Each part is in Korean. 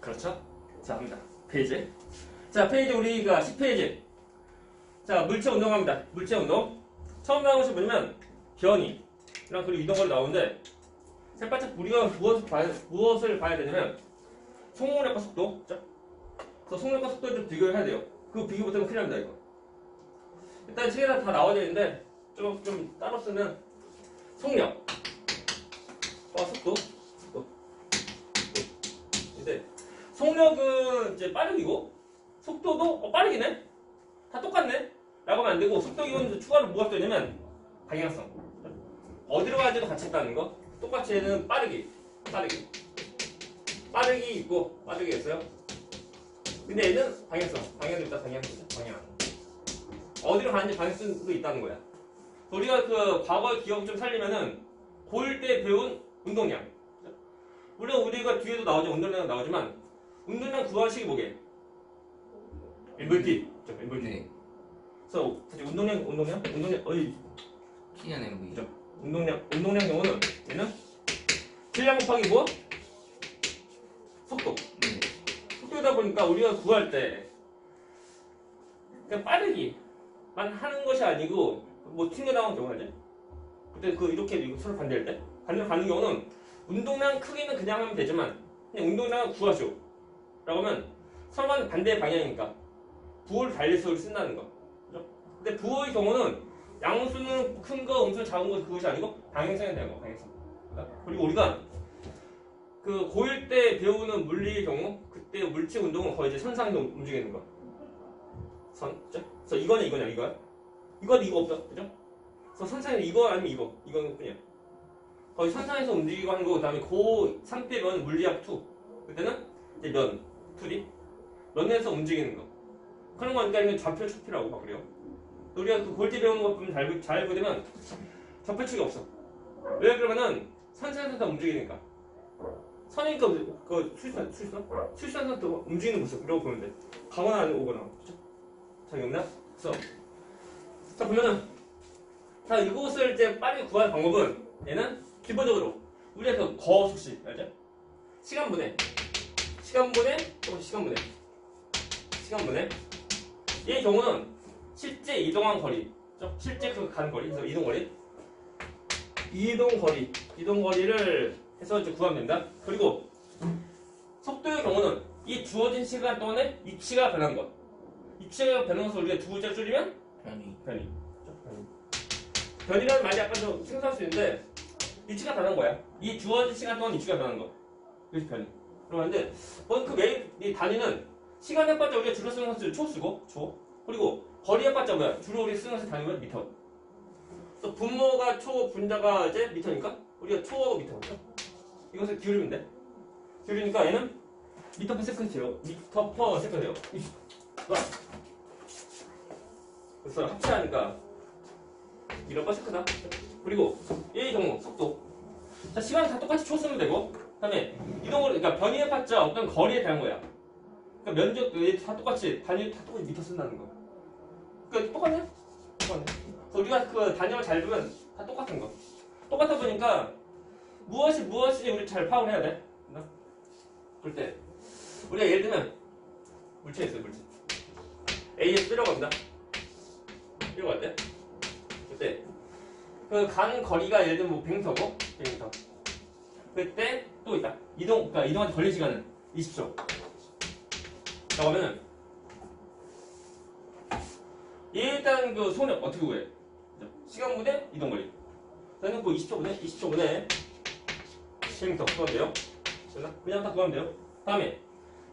그렇죠? 자, 갑니다. 페이지. 자, 페이지 우리가 10페이지. 자, 물체 운동합니다. 물체 운동. 처음 나온 것이 뭐냐면 변이랑 그리고 이동거리 나오는데 살짝 우리가 무엇을 봐야 되냐면 속력과 속도. 그렇죠? 그래서 속력과 속도를 좀 비교를 해야 돼요. 그 비교 못하면 큰일 납니다, 이거. 일단 책에다 다 나와져 있는데 좀 따로 쓰면 속력과 속도. 근데 속력은 이제 빠르기고 속도도 빠르기네. 다 똑같네. 라고 하면 안 되고 속도 기본 추가로 뭐가 되냐면 방향성. 어디로 가는지도 같이 있다는 거. 똑같이 얘는 빠르기 있고 빠르기 있어요. 근데 얘는 방향성. 방향도 있다. 방향. 어디로 가는지 방향성도 있다는 거야. 우리가 그 과거의 기억 좀 살리면은 고1 때 배운 운동량. 물론 우리가 뒤에도 나오죠. 운동량 나오지만 운동량 구하식이 뭐게? MVT. MVT. 네. 그래서 다시 운동량 어이 T는 MV. 그죠? 운동량 경우는 얘는 질량 곱하기 뭐? 속도. 네. 속도다 보니까 우리가 구할 때 그냥 빠르기만 하는 것이 아니고 뭐 튕겨나온 경우 하지? 그때 이렇게 서로 반대할 때 반대로 가는 경우는 운동량 크기는 그냥 하면 되지만 그냥 운동량을 구하시오 라고 하면 서로 반대 방향이니까 부호를 달리해서 쓴다는 거. 그죠? 근데 부호의 경우는 양수는 큰 거, 음수는 작은 거 그것이 아니고 방향성이 되는 거. 방향성. 그리고 우리가 그 고1 때 배우는 물리의 경우 그때 물체 운동은 거의 이제 선상에서 움직이는 거. 그죠? 그래서 이거냐 이거야. 이거 없어. 그죠? 그래서 선상에서 이거 아니면 이거는 뿐이야. 거의 선상에서 움직이고 하는 거. 그다음에 고3 때 배우는 물리학 2. 그때는 이제 면에서 움직이는 거. 그런 거니까 이게 좌표 축이라고 막 그래요. 우리가 그 골지 배우는 것 보면 잘 보면 좌표축이 없어. 왜 그러면은 선상에서 다 움직이니까. 선이니까 그 수직선에서 또 움직이는 모습 이라고 보면 돼. 가거나 아니면 오거나. 그렇죠? 자, 기억나? 그래서 자 보면은 자 이것을 이제 빨리 구할 방법은 얘는 기본적으로 우리가 그 거속식 알죠? 시간분해. 이 경우는 실제 이동한 거리, 실제 그 가는 거리, 그래서 이동거리를 해서 이제 구하면 된다. 그리고 속도의 경우는 이 주어진 시간 동안에 위치가 변한 것. 위치가 변한 것을 우리가 두 글자를 줄이면 변이라는 말이 약간 좀 생소할 수 있는데 위치가 변한 거야. 이 주어진 시간 동안 위치가 변한 거. 그래서 변이. 그러는데 그 메인 이 단위는 시간 해봤자 우리가 줄여 쓰는 것을 초 쓰고 그리고 거리 해봤자 뭐야? 주로 우리 쓰는 것을 단위는 미터. 그래서 분모가 초, 분자가 이제 미터니까 우리가 초하고 미터. 그렇죠? 이것을 기울이면 돼. 기울이니까 얘는 미터 퍼 세컨드예요. 그래서 합체하니까 1억 퍼 세컨드. 그리고 얘의 경우 속도. 자, 시간 다 똑같이 초 쓰면 되고, 그다음에 이동거리, 그러니까 변이해봤자 어떤 거리에 대한 거야. 그러니까 면적 다 똑같이 단위 다 똑같이 미터 쓴다는 거. 그러니까 똑같네. 그래서 우리가 그 단위를 잘 보면 다 똑같은 거. 똑같아 보니까 무엇인지 우리 잘 파악을 해야 돼. 그럴 때 우리가 예를 들면 물체 있어요. 물체. A에서 B라고 합니다. B라고 할 때 그때 그 간 거리가 예를 들면 뭐 100m고 100m. 그때 또 있다. 그러니까 이동한테 걸린 시간은 20초. 라고 하면은 일단 그 속력 어떻게 구해? 시간분의 이동거리. 그러면 그 20초분의 10m 구하면 돼요. 그냥 다 구하면 돼요. 다음에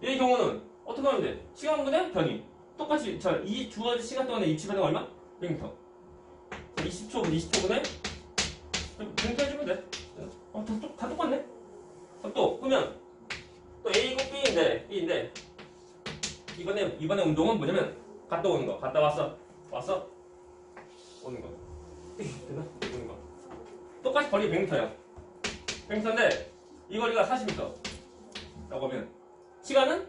이 경우는 어떻게 하면 돼? 시간분의 변이. 똑같이 이 주어진 시간 동안에 위치 변화가 얼마? 100m. 20초분의 100m 해주면 돼. 다 똑같네. 또 그러면 또 A고 B인데 이번에 운동은 뭐냐면 갔다 오는 거. 갔다 왔어 오는 거. 됐나? 오는 거. 똑같이 거리 100m야. 100m인데 이 거리가 40m 라고 하면 시간은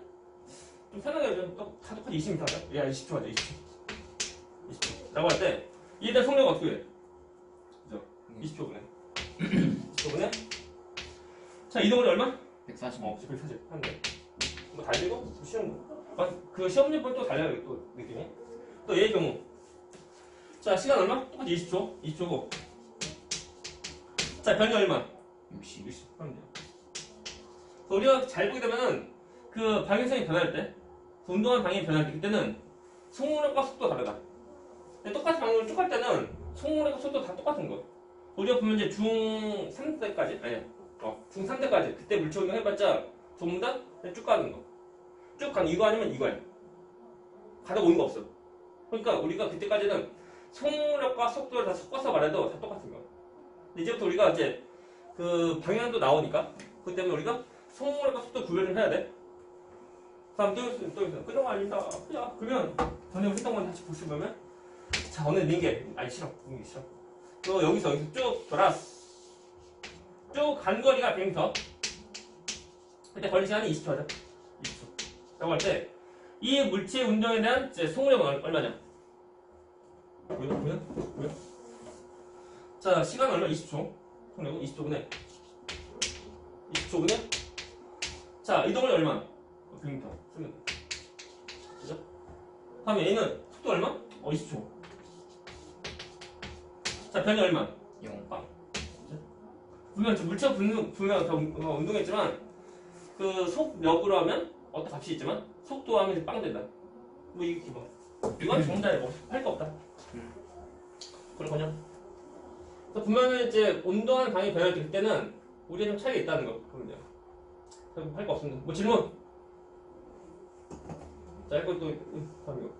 좀 편하게 다 똑같이 20m야. 야 20초 하자. 20초 라고 할 때 이때 속력 어떻게 해? 그죠? 20초분에 자 이동거리 얼마? 140. 140 한대. 뭐 달리고 시험 그 시험 문제는 또 달라요 또 느낌이. 또 얘의 경우. 자 시간 얼마? 똑같이 20초. 20초고. 자 변이 얼마? 60 하면 돼요. 우리가 잘 보게 되면은 그 방향성이 변할 때, 그 운동하는 방향이 변할 때 그때는 속력과 속도가 다르다. 근데 똑같은 방향을 쭉 갈 때는 속력과 속도 다 똑같은 거. 우리가 보면 이제 중3 때까지 아니야. 중3 때까지 그때 물체운동 해봤자 전부 다 쭉 가는 거. 쭉 가는 이거 아니면 이거야. 가다 오는 거 없어. 그러니까 우리가 그때까지는 속력과 속도를 다 섞어서 말해도 다 똑같은 거. 근데 이제부터 우리가 이제 그 방향도 나오니까 그 때문에 우리가 속력과 속도 구별을 해야 돼. 다음 또 있어. 그런 거 아닙니다. 야 그러면 전에 했던 건 다시 보시면 자 오늘 링게 아니 싫어. 링게 싫어. 또 여기서 쭉 돌아 쭉 간 거리가 100m. 그때 걸린 시간이 20초 하자. 20초. 라고 할 때 이 물체 운동에 대한 이제 속력은 얼마냐? 보여? 자 시간 얼마? 20초. 속력은 20초분에 20초분에 자 이동은 얼마? 100m. 쓰면 그죠? 다음에 얘는 속도 얼마? 20초. 자 변이 얼마? 0. 빵. 분명 물체 분명 다 운동했지만 그 속력으로 하면 어떤 값이 있지만 속도 하면 빵 된다. 뭐 이게 기본. 이건 정답에 뭐 할 거 없다. 그렇군요. 분명히 이제 운동하는 방향이 변할 때 그때는 우리가 좀 차이가 있다는 거 보면 돼요. 할 거 없습니다. 뭐 질문? 자, 이거 또 다음 이거.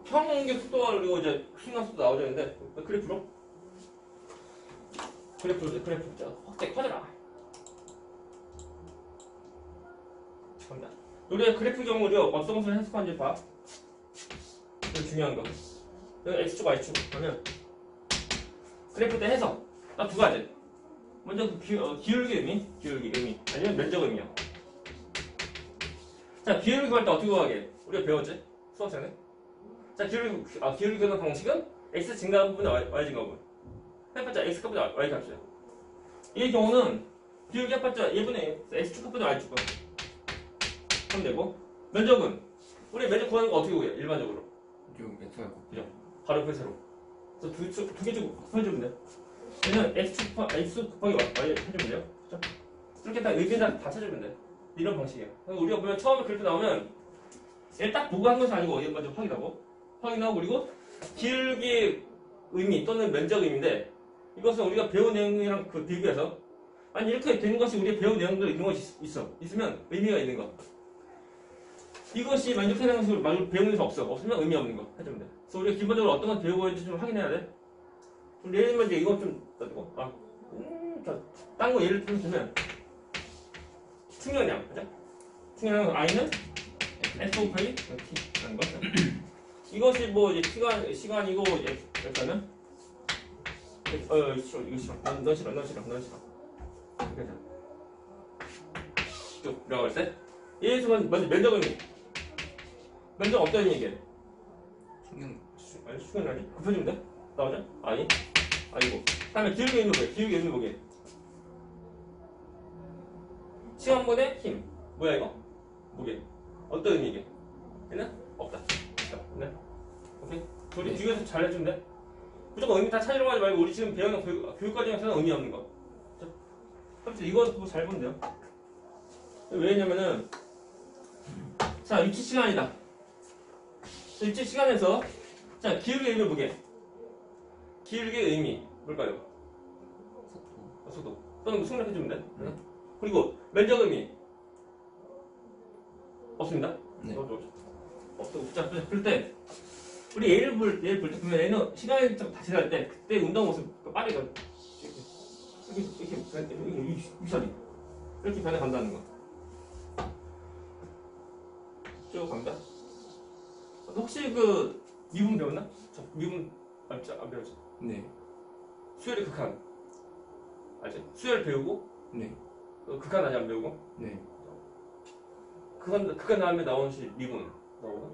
평균 속도가 그리고 이제 순간 속도 나오자 했는데 그래프로 자 확대 커져라. 간다. 우리가 그래프 경우를 어떤 것을 해석하는지 봐. 이거 중요한 거. 여기 x축 y축 그러면 그래프 때 해석 딱 두 가지. 먼저 그 기울기 의미 아니면 면적 의미야. 자 기울기 구할 때 어떻게 구하게? 우리가 배웠지? 수학 시간에. 자 기울기 구하는 방식은 x 증가 부분에 y 증가 부분. 해봤자 x 값보다 y 값이야. 이 경우는 기울기 해봤자 1분의 x축 값보다 y축 값 하면 되고 면적은 우리 면적 구하는 거 어떻게 구해? 일반적으로 x가 그죠? 바로 그 세로. 그래서 두 개 주고 해주면 돼. 얘는 x 곱하기 y 해주면 돼요. 그죠? 이렇게 딱 의미 다 찾아주면 돼. 이런 방식이야. 우리가 보면 처음에 그렇게 나오면 얘 딱 보고 한 것이 아니고 얘 먼저 확인하고 그리고 기울기 의미 또는 면적 의미인데 이것은 우리가 배운 내용이랑 그 비교해서 아니 이렇게 되는 것이 우리가 배운 내용도 있는 것이 있으면 의미가 있는 거. 이것이 만족하는 것으로 배우는 것이 없으면 의미 없는 거 해주면 돼. 그래서 우리가 기본적으로 어떤 걸 배우고 있는지 좀 확인해야 돼. 예를 들면 이제 이건 좀 따지고 딴 거 예를 들면 충격량 그죠? 충격량 I는 S 곱하기 T라는 거. 이것이 뭐 이제 시간이고 이렇게 하면 싫어 이거 싫어 넌 싫어 이렇게 쭉 들어갈 때 얘에서 먼저 면적 의미 면적 어떤 의미게? 충격량이 곱해주면 돼? 나오죠? 아니고 다음에 기울기 의미 뭐게? 기울기 의미 뭐게? 시간분의 힘 뭐야 이거? 뭐게? 어떤 의미게? 얘는? 없다. 네. 오케이? 우리 뒤에서 잘 해주면 돼? 무조건 의미 다 찾으려고 하지 말고 우리 지금 배우는 교육 과정에서는 의미 없는 거. 그렇죠? 이거 뭐 잘 보면 돼요. 왜냐면은 자 입체 시간이다. 입체 시간에서 자 기울기 의미 뭐게? 기울기 의미 뭘까요? 속도 또는 속력 해주면 돼. 그리고 면적 의미 없습니다. 네. 없어. 자, 그럴 때 우리 얘를 볼 때 보면 얘는 시간이 좀 다 지날 때 그때 운동 모습 빠르게 이렇게 유사리 이렇게 변해간다는 거. 쭉 갑니다. 혹시 그 미분 배웠나? 미분 안 배웠지? 네. 수열의 극한 알지? 수열 배우고 네. 극한 아직 안 배우고? 네. 극한 다음에 나오는 시 미분 나오나?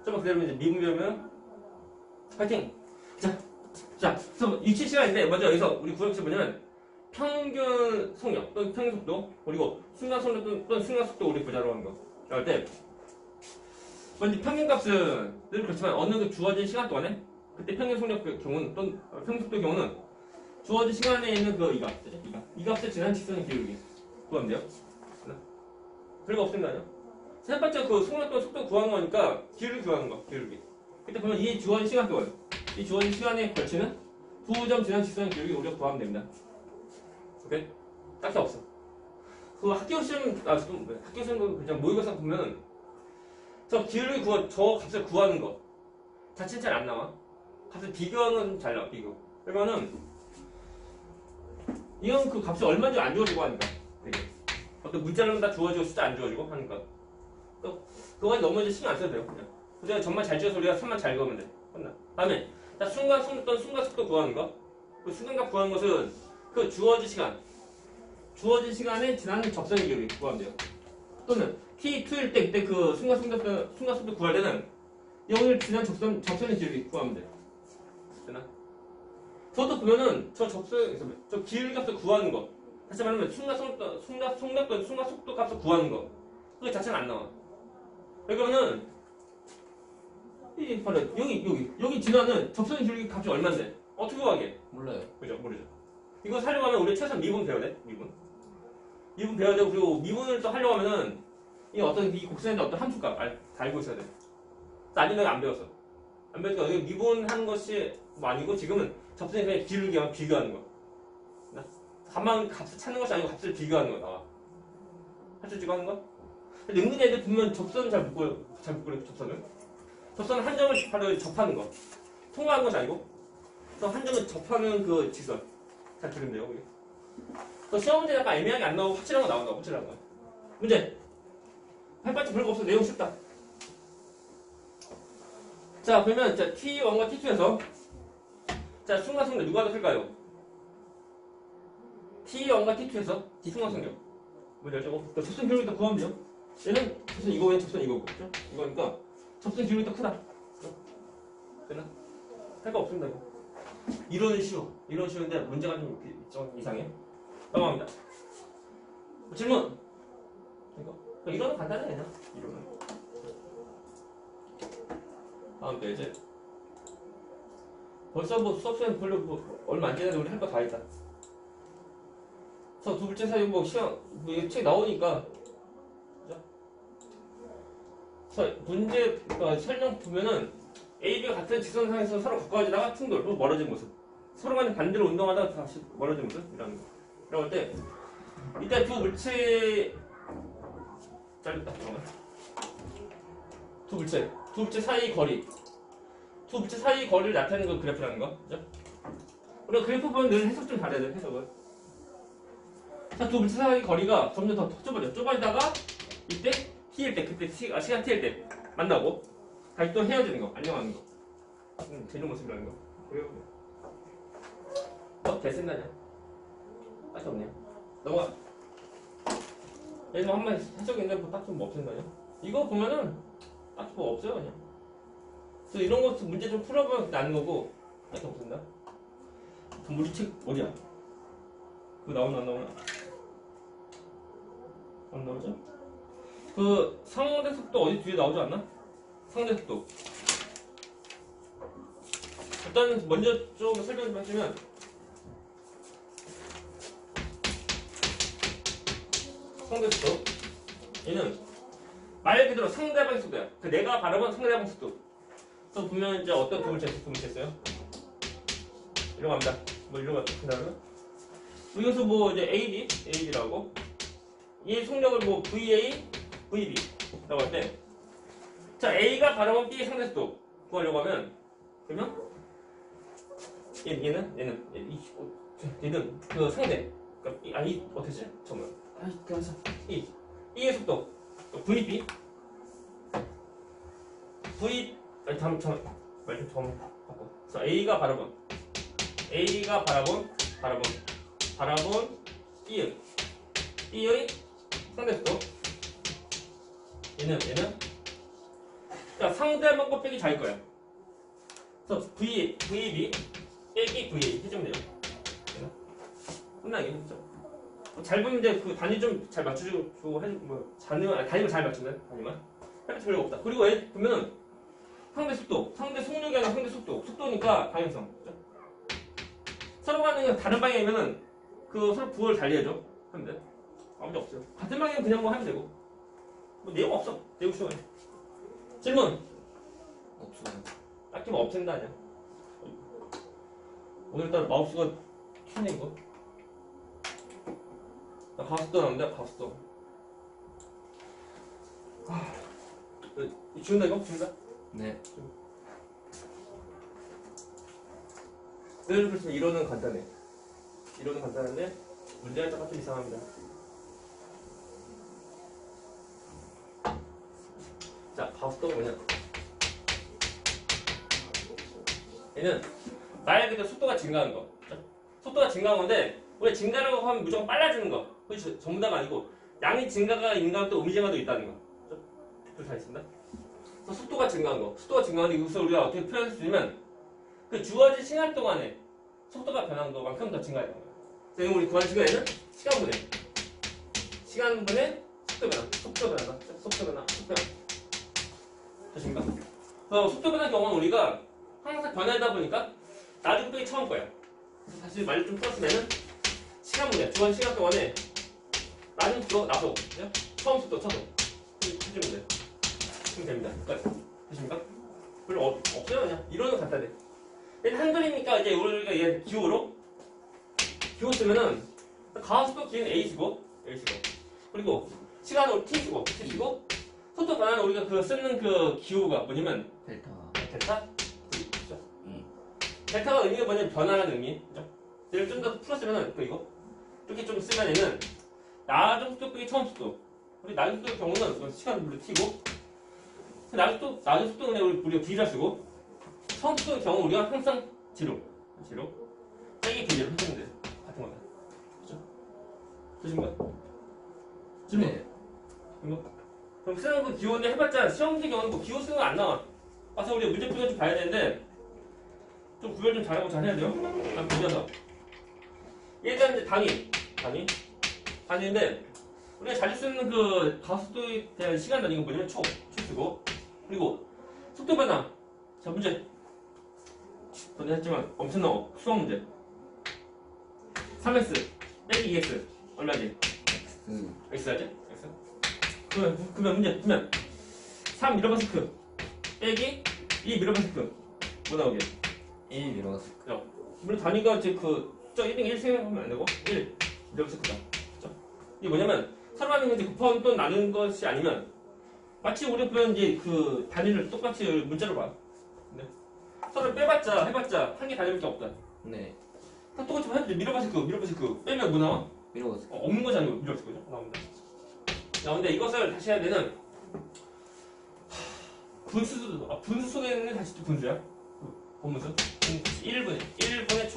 좀만 기다리면 이제 미분 배우면 파이팅! 자, 그래서 유치 시간인데 먼저 여기서 우리 구역시 뭐냐면 평균 속력 또는 평균 속도 그리고 순간 속력 또는 순간 속도 우리 보자로 하는 거. 그럴 때 먼저 평균 값은 늘 그렇지만 어느 그 주어진 시간 동안에 그때 평균 속력 경우는 또는 평균 속도 경우는 주어진 시간에 있는 그 이 값, 이 값에 지난 직선의 기울기 구하면 돼요. 별거 없습니다. 세 번째 그 속력 또는 속도 구하는 거니까 기울기 구하는 거, 기울기. 그때 보면 이 주어진 시간 동안, 이 주어진 시간에 걸치는 두 점 지난 직선의 기울기 우리가 구하면 됩니다. 오케이? 딱히 없어. 그 학교 시험, 학교 시험 그냥 모의고사 보면 저 기울기 저 값을 구하는 거 자체는 잘 안 나와. 값을 비교하는 잘 나와, 비교. 그러면은 이건 그 값이 얼마인지 안 주어지고 하니까 되게. 어떤 문자는 다 주어지고 숫자 안 주어지고 하니까 또 그거까지 너무 이제 신경 안 써도 돼요. 그냥. 그냥 점만 잘 지어서 우리가 3만 잘 그으면 돼. 끝나. 다음에 자, 순간 속도 구하는 거. 그 순간값 구하는 것은 그 주어진 시간에 지나는 접선의 기울기 구하면 돼요. 또는 t2일 때 그때 그 순간 속도 구할 때는 여기를 지난 접선의 기울기 구하면 돼요. 되나? 저도 보면은 저 기울기 값을 구하는 거. 다시 말하면 순간 속도 값을 구하는 거. 그게 자체는 안 나와. 그러면은 이 바로 여기 지나는 접선의 기울기 값이 얼마인데? 어떻게 구하게? 몰라요. 그죠? 모르죠. 이거 하려고 하면 우리 최소한 미분 배워야 돼. 미분 배워야 되고 그리고 미분을 또 하려고 하면은 이 곡선에 어떤 함수값 다 알고 있어야 돼. 아직 내가 안 배웠어. 안 배우니까 여기 미분하는 것이 뭐 아니고 지금은 접선의 기울기와 비교하는 거. 다만 값을 찾는 것이 아니고 값을 비교하는 거 나와. 할 줄 지고 하는 거? 근데 은근히 애들 보면 접선은 잘 못 그려 접선은 한 점을 바로 접하는 거. 통과하는 것이 아니고 한 점을 접하는 그 직선. 잘 그리면 돼요, 그게. 시험 문제 약간 애매하게 안 나오고 확실한 거 나온다, 확실한 거. 문제. 할바지 별거 없어, 내용 쉽다. 자, 그러면 자, T1과 T2에서 자, 순간 속력 누가 더 클까요? T1과 T2에서 순간 속력. 문제 알죠? 접선 기울기 더 구하면 돼요. 얘는 접선 이거고, 접선 이거고, 그렇죠? 이거니까 접선 기울기 더 크다. 되나? 할 거 없습니다, 이거. 이론은 쉬운데 문제가 좀 이상해. 넘어갑니다. 질문. 이론은 간단해 그냥. 이론은. 다음 페이지. 벌써 뭐 수업 시간 별로 얼마 안 지났는데 우리 할 거 다 했다. 두 번째 사유 뭐 시간 이거 책 나오니까. 그죠? 문제 설명 보면은 A, B가 같은 직선상에서 서로 가까워지다가 충돌, 또 멀어진 모습. 서로 간에 반대로 운동하다가 다시 멀어진 모습 이라는 거. 이럴 때 이때 두 물체 짧다. 두 물체 사이 거리. 두 물체 사이 거리를 나타내는 그 그래프라는 거. 그죠? 우리가 그래프 보면 늘 해석 좀 잘해야 돼. 해석을. 자, 두 물체 사이 거리가 점점 더 좁아지다가 이때 t일 때 그때 시간 t일 때 만나고 다시 또 헤어지는 거, 안녕하는 거. 되는 모습이라는 거. 왜요? 대생가냐? 딱히 없네요. 넘어가. 얘는 뭐 한번 해석인데 뭐 딱히 뭐 없는 거냐? 이거 보면은 딱히 뭐 없어요, 그냥. 그래서 이런 거 문제 좀 풀어보면 나는 거고, 딱히 없습니다. 우리 책 어디야? 그거 나오나 안 나오나? 안 나오죠? 그 상대 속도 어디 뒤에 나오지 않나? 상대 속도. 일단 먼저 좀 설명 좀 해주면 상대 속도. 얘는 말 그대로 상대방의 속도야. 그 내가 바라본 상대방 속도. 또 보면 이제 어떤 두 물체 있어요? 이런 거 합니다. 뭐 이런 거 그다음에 여기서 뭐 이제 AB라고 이 속력을 뭐 VA, VB라고 할 때, 자 A가 바라본 B의 상대 속도 구하려고 하면 그러면 얘는 그 상대. 그러니까 아니 어떻게 정말 그래서 E의 속도 VB 아니 잠깐 말 좀 처음 바꿔. 그래서 A가 바라본 B의 상대 속도. 얘는 그러니까 상대방 거 빼기 자기 거야. 그래서 VB 빼기 VA 해주면 돼요. 끝나게 했죠. 잘 보면 이제 그 단위 좀 잘 맞춰주고 해주 뭐 단위만 잘 맞추는 단위만 해봤자 별거 없다. 그리고 얘 보면은 상대 속도, 상대 속력이 아니라 상대 속도니까 방향성. 그죠? 서로 가는 다른 방향이면은 그 서로 부호를 달리해줘 하면 돼. 아무 문제 없어요. 같은 방향 그냥 뭐 하면 되고 뭐 내용 없어. 내용 쉬워요. 질문 없어요. 딱히 뭐 없앤다 아니야. 오늘따라 마우스가 튀네 이거. 나 가속도 나오는데 가속도. 지운다 이거? 지운다? 네. 예를 들어서 이론은 간단해. 이론은 간단한데 문제가 조금 이상합니다. 자, 가속도가 뭐냐? 얘는 말 그대로 속도가 증가하는 거. 그렇죠? 속도가 증가한 건데 원래 증가라고 하면 무조건 빨라지는 거. 그게 전부 다가 아니고 양이 증가가 있는 거랑 또 음이 증가도 있다는 거. 그렇죠? 둘다 있습니다. 그래서 속도가 증가한 거. 속도가 증가하는 이것을 우리가 어떻게 표현할 수 있냐면 그 주어진 시간 동안에 속도가 변한 것만큼 더 증가했던 거예요. 그래서 우리 구할 시간에는 시간분의 속도 변화. 되십니까? 그래서 속도 변화 경우는 우리가 항상 변화하다 보니까 나중 빼기 처음 거야. 다시 말을 좀 풀었으면은 시간분의 주어진 시간 동안에 나중 주어 나서 그죠? 처음 속도 쳐서 해주면 돼. 그럼 됩니다. 여기까지. 되십니까? 별로 없어요 그냥. 이론은 간단해. 한글이니까 이제 우리가 얘 기호로 기호 쓰면은 가속도 기는 A 쓰고 그리고 시간으로 T 쓰고 속도 변화는 우리가 그 쓰는 그 기호가 뭐냐면 델타? 그죠? 델타가 의미가 뭐냐면 변화라는 의미. 그죠? 얘를 좀 더 풀었으면은 이거 이렇게 좀 쓰면 얘는 나중 속도 빼기 처음 속도. 우리 나중 속도의 경우는 시간으로 T고 나중 속도는 우리가 V라 쓰고 처음 속도의 경우 우리가 항상 제로 빼기 V를 해주면 돼. 같은 거다. 그죠? 되신가? 질문. 네. 그럼 쓰는 그 기호인데 해봤자 시험지 경우는 뭐 기호 쓰는 거 안 나와. 와서 우리가 문제 풀어 좀 봐야 되는데 좀 구별 좀 잘하고 잘해야 돼요. 난 보셔서. 일단 이제 단위인데 우리가 자주 쓰는 그 가속도에 대한 시간 단위가 뭐냐면 초 쓰고 그리고 속도 변화. 자 문제. 전에 했지만 엄청난 수학 문제. 3x 빼기 2x 얼마지? x 하지? x. 그러면 문제 보면 3 미러바스크 빼기 2 미러바스크 뭐 나오게? 1 미러바스크. 그죠? 물론 단위가 이제 그 숫자 1등 1 생각하면 안 되고 1 미러바스크다. 그죠? 이게 뭐냐면 서로 하는 이제 곱하면 또 나누는 것이 아니면 마치 우리 보면 이제 그 단위를 똑같이 문자로 봐. 네. 서로 해봤자 한 개 단위밖에 없다. 네. 똑같이 해도 미러바스크 빼면 뭐 나와? 미러바스크. 없는 것이 아니고 미러바스크죠? 나옵니다. 나오는데 이것을 다시 해야 되는 분수 속에는 다시 또 분수야. 본문수 1분의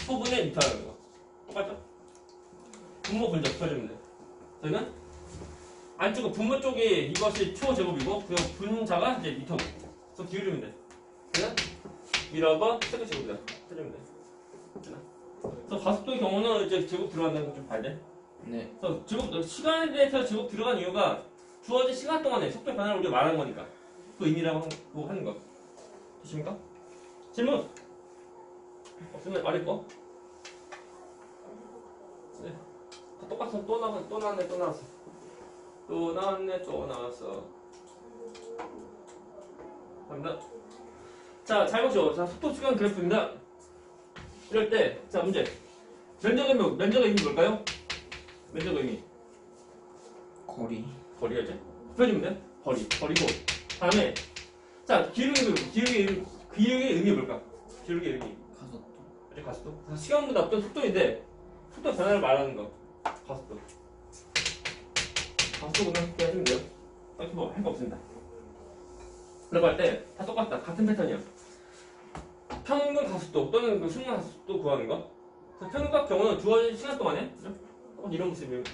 초분의 미터라는 거 똑같죠? 분모 분자 펴주면 돼. 저희는 안쪽은 분모 쪽이 이것이 초제곱이고 그 분자가 이제 미터고 그래서 기울이면 돼. 그냥 미러버 세컨 제곱이다 펴주면 돼. 그래서 가속도의 경우는 이제 제곱 들어간다는 거 좀 봐야 돼. 네. 그래서 시간에 대해서 제곱 들어간 이유가 주어진 시간 동안에 속도 변화를 우리가 말하는 거니까 그 의미라고 하는 거. 되십니까? 질문! 없으면 아래 거. 네. 다 똑같아. 또 나왔네. 갑니다. 자, 잘 보시죠. 자, 속도 시간 그래프입니다. 이럴 때, 자, 문제. 면적의 의미 뭘까요? 면적 의미. 거리야지. 펴주면 돼. 거리고. 다음에, 자, 기울기의 의미 뭘까? 기울기의 의미. 가속도. 시간보다 어떤 속도인데, 속도 변화를 말하는 거. 가속도. 가속도는 그렇게 해주면 돼요. 딱히 뭐, 할 거 없습니다. 그러고 할 때, 다 똑같다. 같은 패턴이야. 평균 가속도 또는 그 순간 가속도 구하는 거. 평균값 경우는 주어진 시간 동안에, 그죠? 이런 모습이면,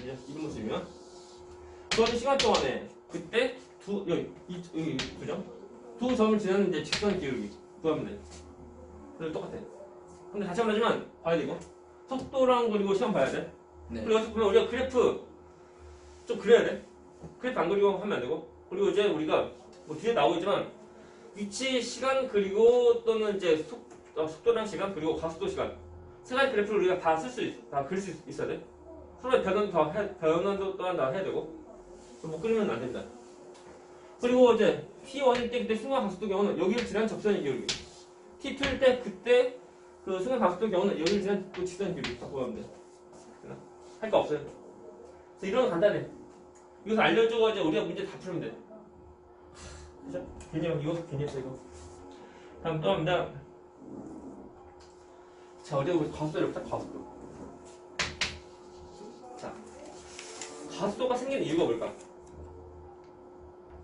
주어진 시간 동안에, 그때 여기, 그죠? 두 점을 지나는 이제 직선 기울기 구하면 돼. 그래도 똑같아. 근데 다시 말하지만, 봐야 되고. 속도랑 그리고 시간 봐야 돼. 네. 그리고 여기서 보면 우리가 그래프 좀 그려야 돼. 그래프 안 그리고 하면 안 되고. 그리고 이제 우리가 뭐 뒤에 나오겠지만 위치, 시간 그리고 또는 이제 속도랑 시간 그리고 가속도 시간 세 가지 그래프를 우리가 다 쓸 수 있어. 다 그릴 수 있어야 돼. 서로의 변환도 또한 다 해야 되고 못 그리면 안 된다. 그리고 이제 T1일 때 그때 순간 가속도 경우는 여기를 지난 접선의 기울기. T2일 때 그때 그 순간 가속도 경우는 여기를 지난 그 직선 기울기 갖고 가면 돼. 할 거 없어요. 그래서 이런 거 간단해. 이것을 알려줘가지고 우리가 문제 다 풀면 돼. 그죠? 개념 이거 괜히 했어 이거. 다음 또 합니다. 자, 우리가 가속도를 봅시다. 가속도. 자, 가속도가 생기는 이유가 뭘까?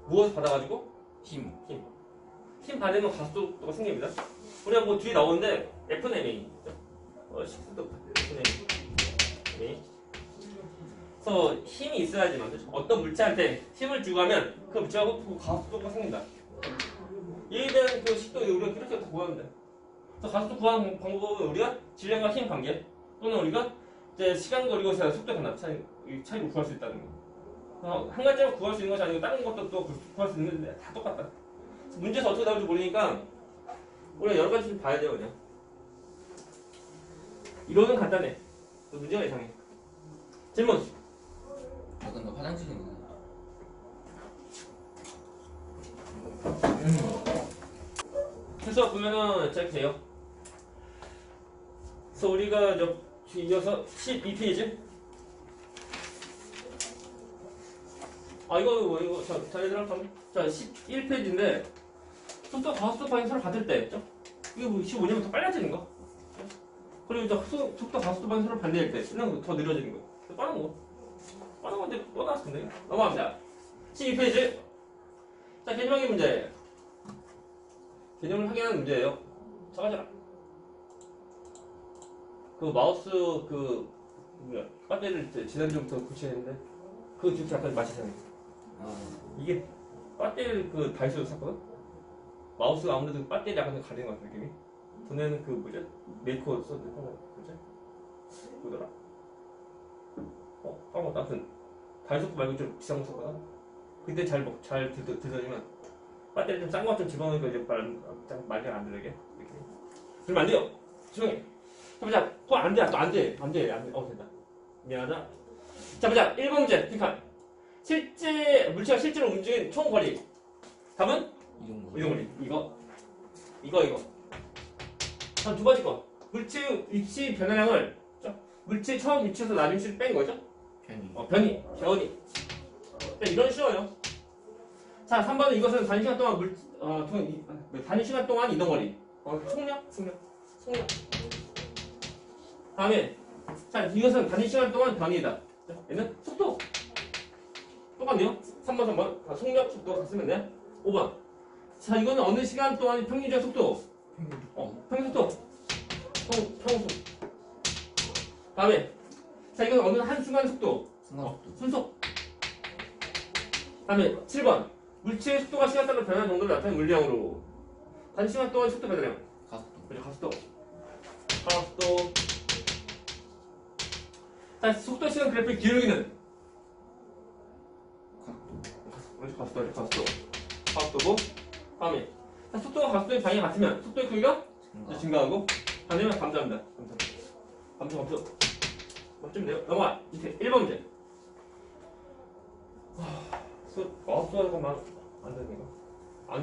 무엇을 받아가지고? 힘. 힘 받으면 가속도가 생깁니다. 우리가 뭐 뒤에 나오는데 Fnem이 식도 Fnem이. 그래서 힘이 있어야지만 그렇죠? 어떤 물체한테 힘을 주고 하면 그 물체가 가속도가 생긴다. 이에 대한 그 식도 우리가 이렇게 다 구하면 돼. 그래서 가속도 구하는 방법은 우리가 질량과 힘 관계 또는 우리가 이제 시간 거리고 속도 변화 차이를 구할 수 있다는 거. 한 가지만 구할 수 있는 것이 아니고 다른 것도 또 구할 수 있는데 다 똑같다. 문제에서 어떻게 나올지 모르니까 우리가 여러 가지 좀 봐야 돼요 그냥. 이론은 간단해. 문제가 이상해. 질문. 약간 나 화장실에 있는 그래서 보면은 이렇게 돼요. 그래서 우리가 이어서 12페이지. 이거 자 얘들아 자 11페이지인데 속도 가속도 방향 서로 같을 때 있죠? 이게 뭐 15년 더 빨라지는 거. 그리고 이제 속도 가속도 방향 서로 반대일 때 그냥 더 느려지는 거. 빠른 거. 빠른 건데 또 나왔는데 넘어갑니다. 12페이지. 자 개념하기 문제. 개념을 확인하는 문제예요. 자 가자. 그 마우스 배터리를 지난주부터 고쳐야 했는데 그거 지금 잠깐 마시잖아요. 이게 배터리 그 다이소에서 샀거든? 마우스가 아무래도 배터리 약간 가리는 것 같은 느낌이? 전에는 그 뭐지? 메이커 썼는데 뭐지? 뭐더라? 까먹었다. 아무튼 다이소 거 말고 좀 비싼 거 샀거든? 그때 잘 들더니만 배터리 좀 싼 거 좀 집어넣으니까 이제 말량 안 들게 이렇게. 그러면 안 돼요. 조용히. 자 보자. 또 안 돼. 안 돼. 됐다. 미안하다. 자 보자. 1번 문제. 빈칸. 물체가 실제로 움직인 총 거리. 답은? 이동 거리. 이거. 다음 두 번째 거. 물체 위치 변화량을 물체 처음 위치에서 나중 위치를 뺀 거죠? 변이. 이런 쉬워요. 자, 3번은 이것은 단위 시간 동안 단위 시간 동안 이동 거리. 속력. 다음에 자, 이것은 단위 시간 동안 변이다. 얘는 속도. 똑같네요. 3번. 속력, 속도 다 쓰면 돼. 5번. 자, 이거는 어느 시간 동안 평균적 속도. 평균 속도. 평속. 다음에 자, 이건 어느 한순간 속도. 순속. 다음에 7번. 물체의 속도가 시간 따라 변하는 정도를 나타내는 물량으로. 단 시간 동안 속도 변화량. 가속도. 자, 속도 시간 그래프의 기울기는? 가속도고. 다음에 자, 속도와 가속도의 방향이 같으면 속도의 크기가 증가하고 반대면 감소합니다. 감소. 좀 돼요. 넘어가. 밑에 1번 문제. 마우스하는 것만 안 되는 거. 안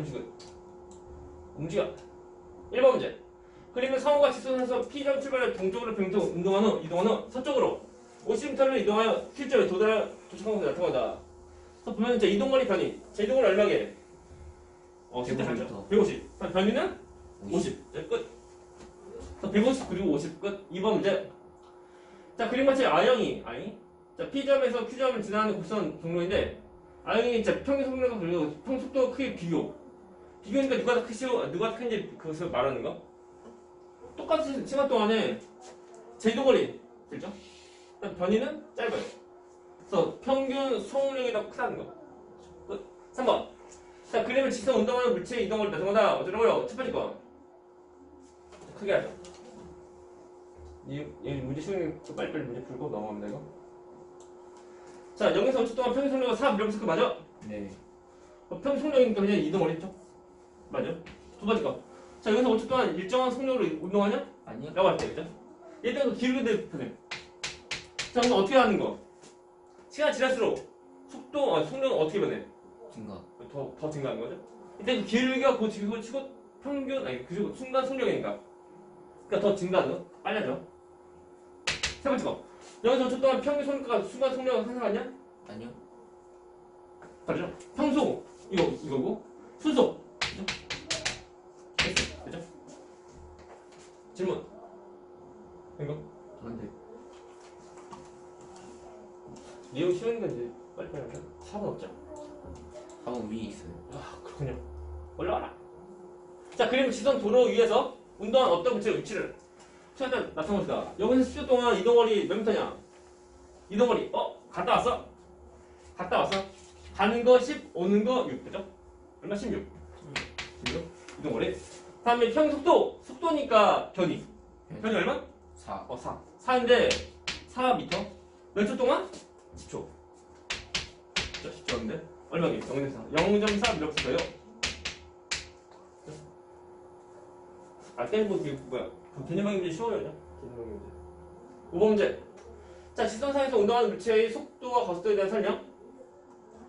움직여. 1번 문제. 그림은 상호가 직선에서 P점 출발을 동쪽으로 이동한 후 서쪽으로 50m를 이동하여 Q점에 도착한 것으로 나타난다. 그래서 보면 이제 이동거리 변이. 제 이동거리 얼마게? 150. 150. 변이는 50. 끝. 150 그리고 50 끝. 2번 문제. 자, 그림같이 R형이 자, P점에서 Q점을 지나는 곡선 경로인데 R형이 이제 평균 속력과 그리고 평속도 크기 비교니까 누가 더 큰지 그것을 말하는 거. 똑같은 시간 동안에 제 이동거리 들죠? 변이는 짧아요. 그래서 평균 속력이 더 크다는 거. 끝. 3번. 자, 그림을 직선 운동하는 물체의 이동거리 나타나다 어쩌라고요? 첫 번째 거. 크게 하죠. 이 문제 쉬우니까 빨리빨리 문제 풀고 넘어갑니다 이거. 자 0에서 5초 동안 평균 속력은 4mS 맞아? 네. 평균 속력이니까 그냥 이동을 했죠? 맞아? 두 번째 거. 자 여기서 5초 동안 일정한 속력으로 운동하냐? 아니요. 라고 할 때, 그죠? 일단 그 기울게 보세요. 자, 그럼 어떻게 하는 거? 시간 지날수록 속력은 어떻게 변해? 증가. 더 증가하는 거죠? 일단 그 기울기가 그 지고 치고 평균, 아니, 그 순간 속력이니까. 그러니까 더 증가하는 거? 빨라져. 세 번째 거. 여기서 5초 동안 평균 속력과 순간 속력은 상상하냐? 아니요. 다르죠? 평소, 이거고. 순속. 그죠? 됐어. 그죠? 질문. 이거? 근데 내용 쉬운 건지 빨리빨리 하자. 4번 없죠? 4번 위에 있어요. 아, 그렇군요. 올라와라. 자, 그리고 지선 도로 위에서 운동한 어떤 물체의 위치를 최대한 나타냅시다. 여기서 10초 동안 이동거리 몇 미터냐? 이동거리, 갔다 왔어? 갔다 왔어? 가는 거 10, 오는 거 6, 그죠? 얼마? 16. 16. 이동거리. 다음에 평 속도니까 견이. 견이 얼마? 4. 4. 4인데 4m. 몇 초 동안? 10초. 10초인데 얼마게? 0.4 밀어붙여요. 때는 뭐 이게 뭐야? 개념형 문제 쉬워요, 그냥. 개념형 문제. 5번 문제. 자, 직선상에서 운동하는 물체의 속도와 가속도에 대한 설명.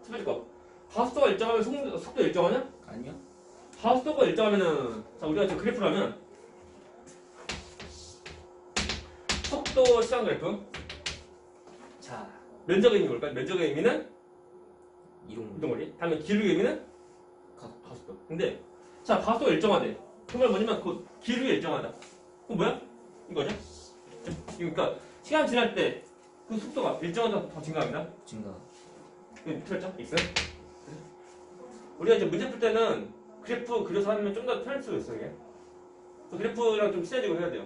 첫 번째 거. 가속도가 일정하면 속도 일정하냐? 아니요. 가속도가 일정하면은, 자, 우리가 지금 그래프를 하면 속도 시간 그래프. 자, 면적의 의미 뭘까요? 면적의 의미는 이동거리. 다음에 기울기의 의미는 가속도. 근데 자, 가속도가 일정하대. 그 말 뭐냐면 그 기울기 일정하다. 그럼 뭐야? 이거죠? 그러니까 시간 지날 때 그 속도가 일정하다 더 증가합니다. 증가. 이거 틀렸죠? X. 우리가 이제 문제 풀 때는 그래프 그려서 하면 좀 더 편할 수가 있어요. 이게. 그래프랑 좀 친해지고 해야 돼요.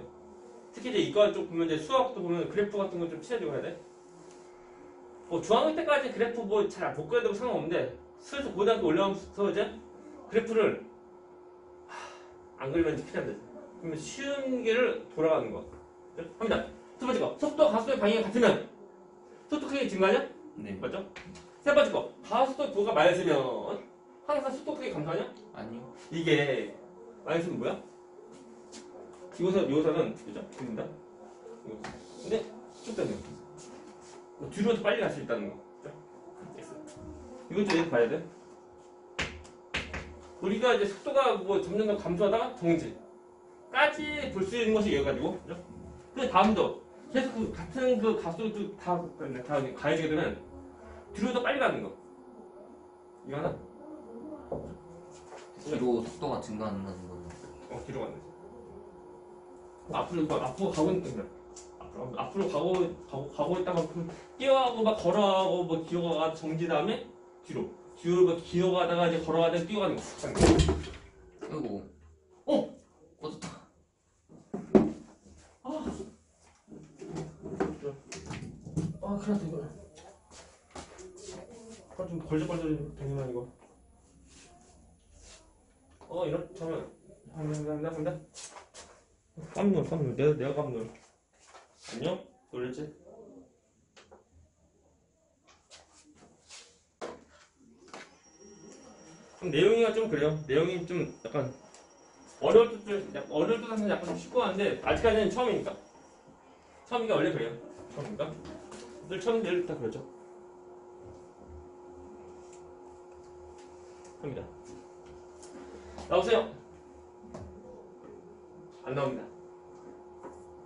특히 이제 이과 쪽 보면 이제 수학도 보면 그래프 같은 거 좀 친해지고 해야 돼. 중학교 때까지 그래프 뭐 잘 못 그려도 상관없는데 슬슬 고등학교 올라오면서 이제 그래프를 안 그리면 이제 큰일 난다. 그러면 쉬운 길을 돌아가는 거. 합니다. 두 번째 거. 속도, 가속도의 방향이 같으면 속도 크기 증가하냐? 네. 맞죠? 세 번째 거. 가속도 도가 마이너스면 항상 속도 크기 감소하냐? 아니요. 이게 마이너스는 뭐야? 요선은 그죠? 됩니다. 근데 쭉 되네요. 뒤로 더 빨리 갈 수 있다는 거. 그죠? 이것도 얘도 봐야 돼. 우리가 이제 속도가 뭐 점점 더 감소하다가 정지까지 볼 수 있는 것이 여기가지고, 그죠? 그 다음도 계속 그 같은 그 가속도 다 가해지게 되면 뒤로 더 빨리 가는 거. 이거 하나. 뒤로 속도가 증가하는 건 뒤로 가는 거지. 앞으로 가고 있는 거야. 앞으로 가고 있다가 뛰어가고 막 걸어가고 뭐 기어가 정지 다음에 뒤로 막 기어가다가 이제 걸어가다가 뛰어가는 거. 아이고. 꺼졌다. 큰일 났다 이거. 좀 걸적걸적 되니만 이거. 이렇다면 한다. 깜놀. 내가 깜놀. 안녕? 놀랬지? 그럼 내용이가 좀 그래요. 내용이 좀 약간 어려울 듯한 약간 좀 쉽고 한데 아직까지는 처음이니까. 처음이니까 원래 그래요. 처음이니까. 늘 처음인데 다 그러죠. 합니다. 나오세요. 안 나옵니다.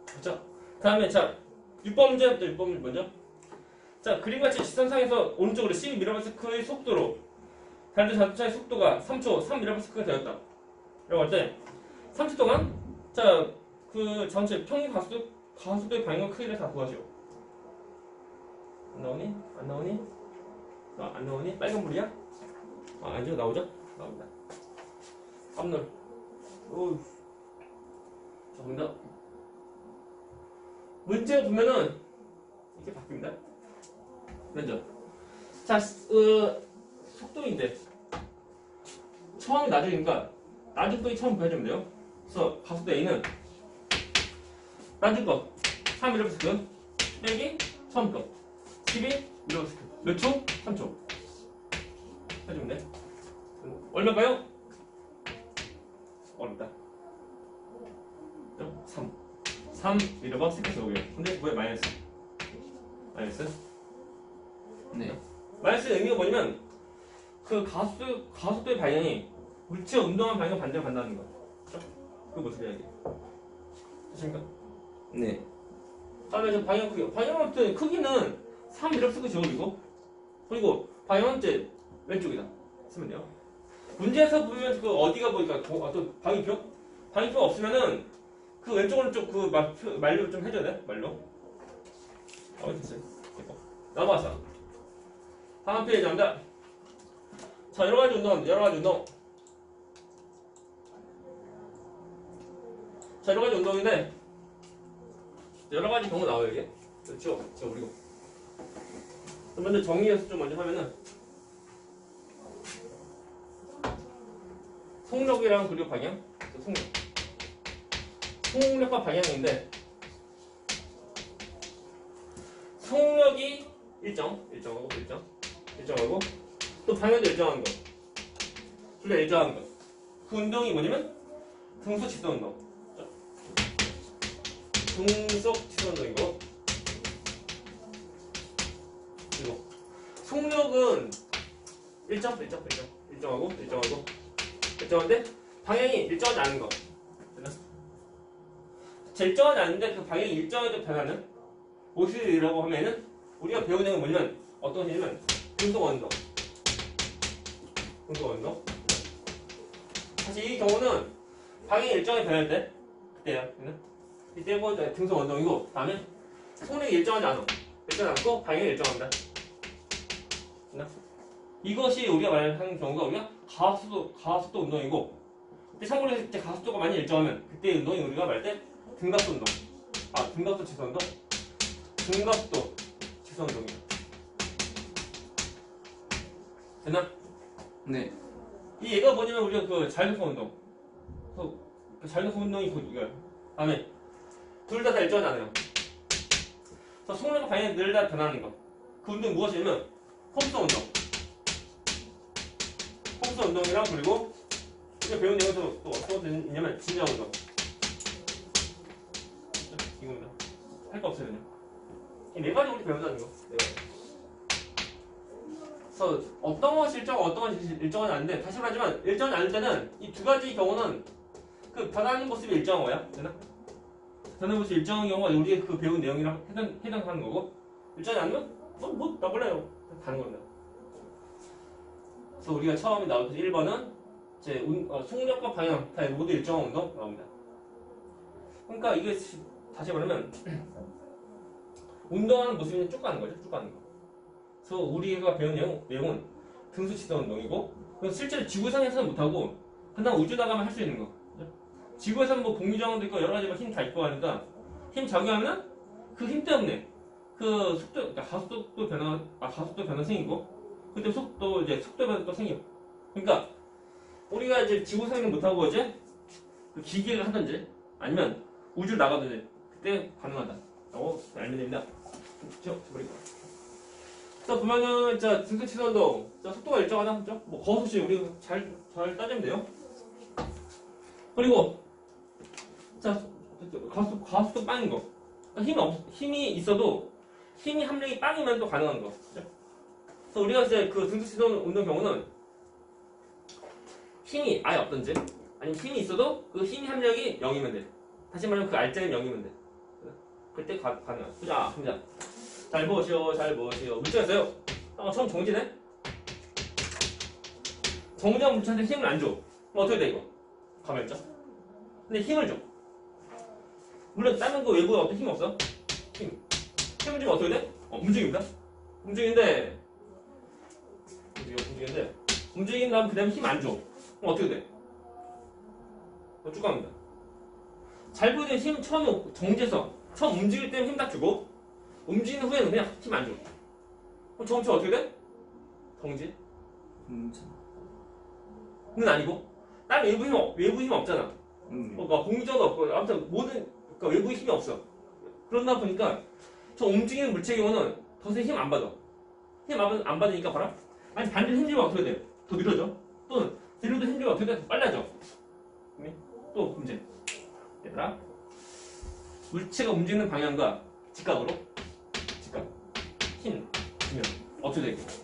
그렇죠? 다음에 자 6번 문제부터 6번 문제 먼저. 자 그림같이 직선상에서 오른쪽으로 12ms의 속도로 달리는 자동차의 속도가 3초 3ms가 되었다. 라고 할 때 3초 동안 자 그 자동차의 평균 가속도의 방향과 크기를 다 구하시오. 안 나오니? 안 나오니? 안 나오니? 빨간불이야? 아니죠? 나오죠? 나옵니다. 깜놀. 자, 본다. 문제 보면은 이렇게 바뀝니다. 먼저 자, 속도인데 처음이 낮으니까 낮은 거에 처음 보여주면 돼요. 그래서 가속도 A는 낮은 거 3밀리버세컨드 빼기 처음 거 12밀리버세컨드 몇 초? 3초 해주면 돼. 얼마일까요? 어렵다. 3밀리버세컨드 오게요. 근데 왜 마이너스? 네. 마이너스의 의미가 뭐냐면 그 가속도의 방향이 물체가 운동한 방향 반대로 간다는 거. 그렇죠? 그거 무슨 이야기? 됐습니까? 네. 다음에 이제 방향 크기. 방향 아무튼 크기는 3밀리버세컨드 제곱이고 그리고 방향은 왼쪽이다. 쓰면 돼요. 문제에서 보면 그 어디가 보니까 어떤 방위표? 방위표가 없으면은 그 왼쪽으로 좀 그 말로 좀 해줘야 돼. 말로. 됐어요. 됐고. 넘어갔어. 다음 페이지 갑니다. 자, 여러 가지 운동. 자, 여러 가지 운동인데, 여러 가지 경우 나와요, 이게. 그렇죠? 우리고. 먼저 정리해서 좀 먼저 하면은, 속력이랑 그리고 방향. 속력과 방향인데, 속력이 일정하고, 또 방향도 일정한 거. 둘 다 일정한 거. 그 운동이 뭐냐면, 등속 지선 운동. 등속 지선 운동이고, 그리고, 속력은 일정한데, 방향이 일정하지 않은 거. 일정하지 않은데, 그 방향이 일정하게 변하는 모습이라고 하면은, 우리가 배운 내용은 뭐냐면, 어떤 일이냐면, 등속 원동. 사실 이 경우는 방향이 일정하게 변할 때, 그때요. 이때고 등속 원동이고, 다음에 속력이 일정하지 않고, 방향이 일정합니다. 이것이 우리가 말하는 경우가 우리가 가속도 운동이고, 근데 참고로 이제 가속도가 많이 일정하면, 그때 운동이 우리가 말할 때 등갑도 운동. 등갑도 지선 운동. 등갑도 지선 운동이야. 됐나? 네. 이 얘가 뭐냐면 우리가 그 자율성 운동. 그 자율성 운동이 이거예요. 다음에 둘 다 일정하지 않아요. 속력과 방향이 늘 다 변하는 거. 그 운동이 무엇이냐면 홈성 운동이랑 그리고 우리가 배운 내용에서 또 어떤 게 있냐면 진정 운동. 이겁니다. 할 거 없어요 그냥. 이 네 가지 우리 배운다는 거. 네 가지. 그래서 어떤 것이 일정하고 어떤 것이 일정하지 않은데 다시 말하지만 일정하지 않을 때는 이 두 가지 경우는 그 변하는 모습이 일정한 거야. 되나? 변하는 모습이 일정한 경우가 우리가 그 배운 내용이랑 해당하는 거고 일정하지 않으면 나 몰라요. 가는 겁니다. 그래서 우리가 처음에 나올 때 1번은 이제 속력과 방향 다 모두 일정한 운동 나옵니다. 그러니까 이게 다시 말하면 운동하는 모습이 쭉 가는 거죠. 쭉 가는 거. 그래서 우리가 배운 내용은 등수 지선 운동이고 실제로 지구상에서는 못하고 그냥 우주 나가면 할 수 있는 거. 지구에서는 뭐 공유정도 있고 여러 가지 힘 다 있고 하니까 힘 작용하면 그 힘 때문에 그 속도, 그러니까 가속도 변화 생기고 그때 속도 변화 또 생기고. 그러니까 우리가 이제 지구상에는 못하고 이제 그 기계를 하든지 아니면 우주를 나가든지 그때 가능하다. 알면 됩니다. 그렇죠? 자, 보면은, 등수 치선도, 속도가 일정하다, 그죠? 뭐, 거속시 우리 잘 따지면 돼요. 그리고, 가속도 빵인 거. 그러니까 힘이 있어도, 힘이 함량이 빵이면 또 가능한 거. 그죠? 그래서 우리가 이제 그 등수 치선 운동 경우는, 힘이 아예 없든지, 아니면 힘이 있어도 그 힘 함량이 0이면 돼. 다시 말하면 그 알짜는 0이면 돼. 그때 가능한. 보자. 잘 보시오. 물체였어요. 처음 정지네? 정지한 물체한테 힘을 안 줘. 그럼 어떻게 돼, 이거? 가만히 있죠? 근데 힘을 줘. 물론, 다른 거 외부에 어떤 힘 없어? 힘을 주면 어떻게 돼? 움직입니다. 움직인 다음 그 다음에 힘 안 줘. 그럼 어떻게 돼? 쭉 갑니다. 잘 보이는 힘 처음에 정지해서, 처음 움직일 때는 힘 딱 주고, 움직이는 후에는 그냥 힘 안 줘. 그럼 처음부터 어떻게 돼? 정지? 는 아니고 다른 외부 힘 없잖아. 공유정도 없고 아무튼 모든 그러니까 외부 힘이 없어. 그러다 보니까 저 움직이는 물체의 경우는 더 이상 힘 안 받아. 힘 안 받으니까 봐라. 아니 반대로 힘주면 어떻게 돼? 더 느려져. 또는 뒤로도 힘주면 어떻게 돼? 더 빨라져. 또 문제. 얘들아. 물체가 움직이는 방향과 직각으로 힘 주면 어떻게 되겠어?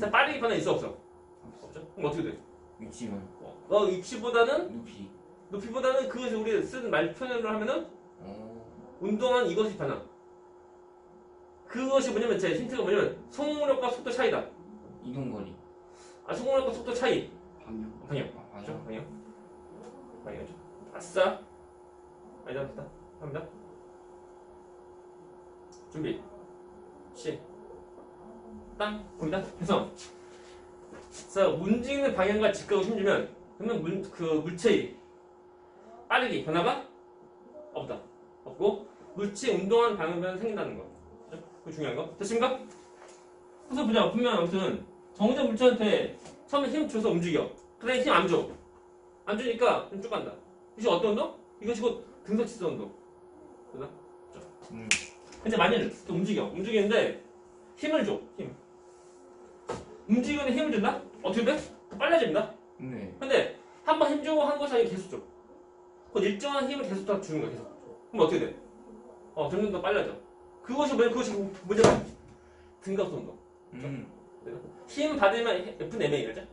자, 빠르게 변화 있어 없어? 없죠? 그럼 어떻게 돼? 위치만 위치보다는 높이보다는 그것이 우리 쓰는 말 표현으로 하면은 운동한 이것이 변화. 그것이 뭐냐면 제 힌트가 뭐냐면 속력과 속도 차이다. 이동거리 속력과 속도 차이. 방향. 맞아. 방향이죠. 아싸. 많이 잡았다. 합니다. 준비. 시. 땅. 봅니다. 해서. 자, 움직이는 방향과 직각을 힘주면 그러면 물체의 빠르게 변화가 없다. 없고 물체 운동하는 방향 변화 생긴다는 거. 그죠? 그거 중요한 거. 됐습니까? 그래서 보자. 분명 아무튼 정적 물체한테 처음에 힘 줘서 움직여. 그다음에 힘 안 줘. 안 주니까 좀 쭉 간다. 이것이 어떤 운동? 이것이 곧 등속 지수 운동. 그죠? 근데 만일 또 움직이는데 힘을 줘. 힘. 움직이는 힘을 준다? 어떻게 돼? 더 빨라집니다. 네. 근데 한 번 힘 주고 한 것 사이에 계속 줘. 그 일정한 힘을 계속 다 주는 거야. 계속. 그럼 어떻게 돼? 점점 더 빨라져. 그것이 뭐냐면 등가속 운동. 힘 받으면 Fm이겠죠?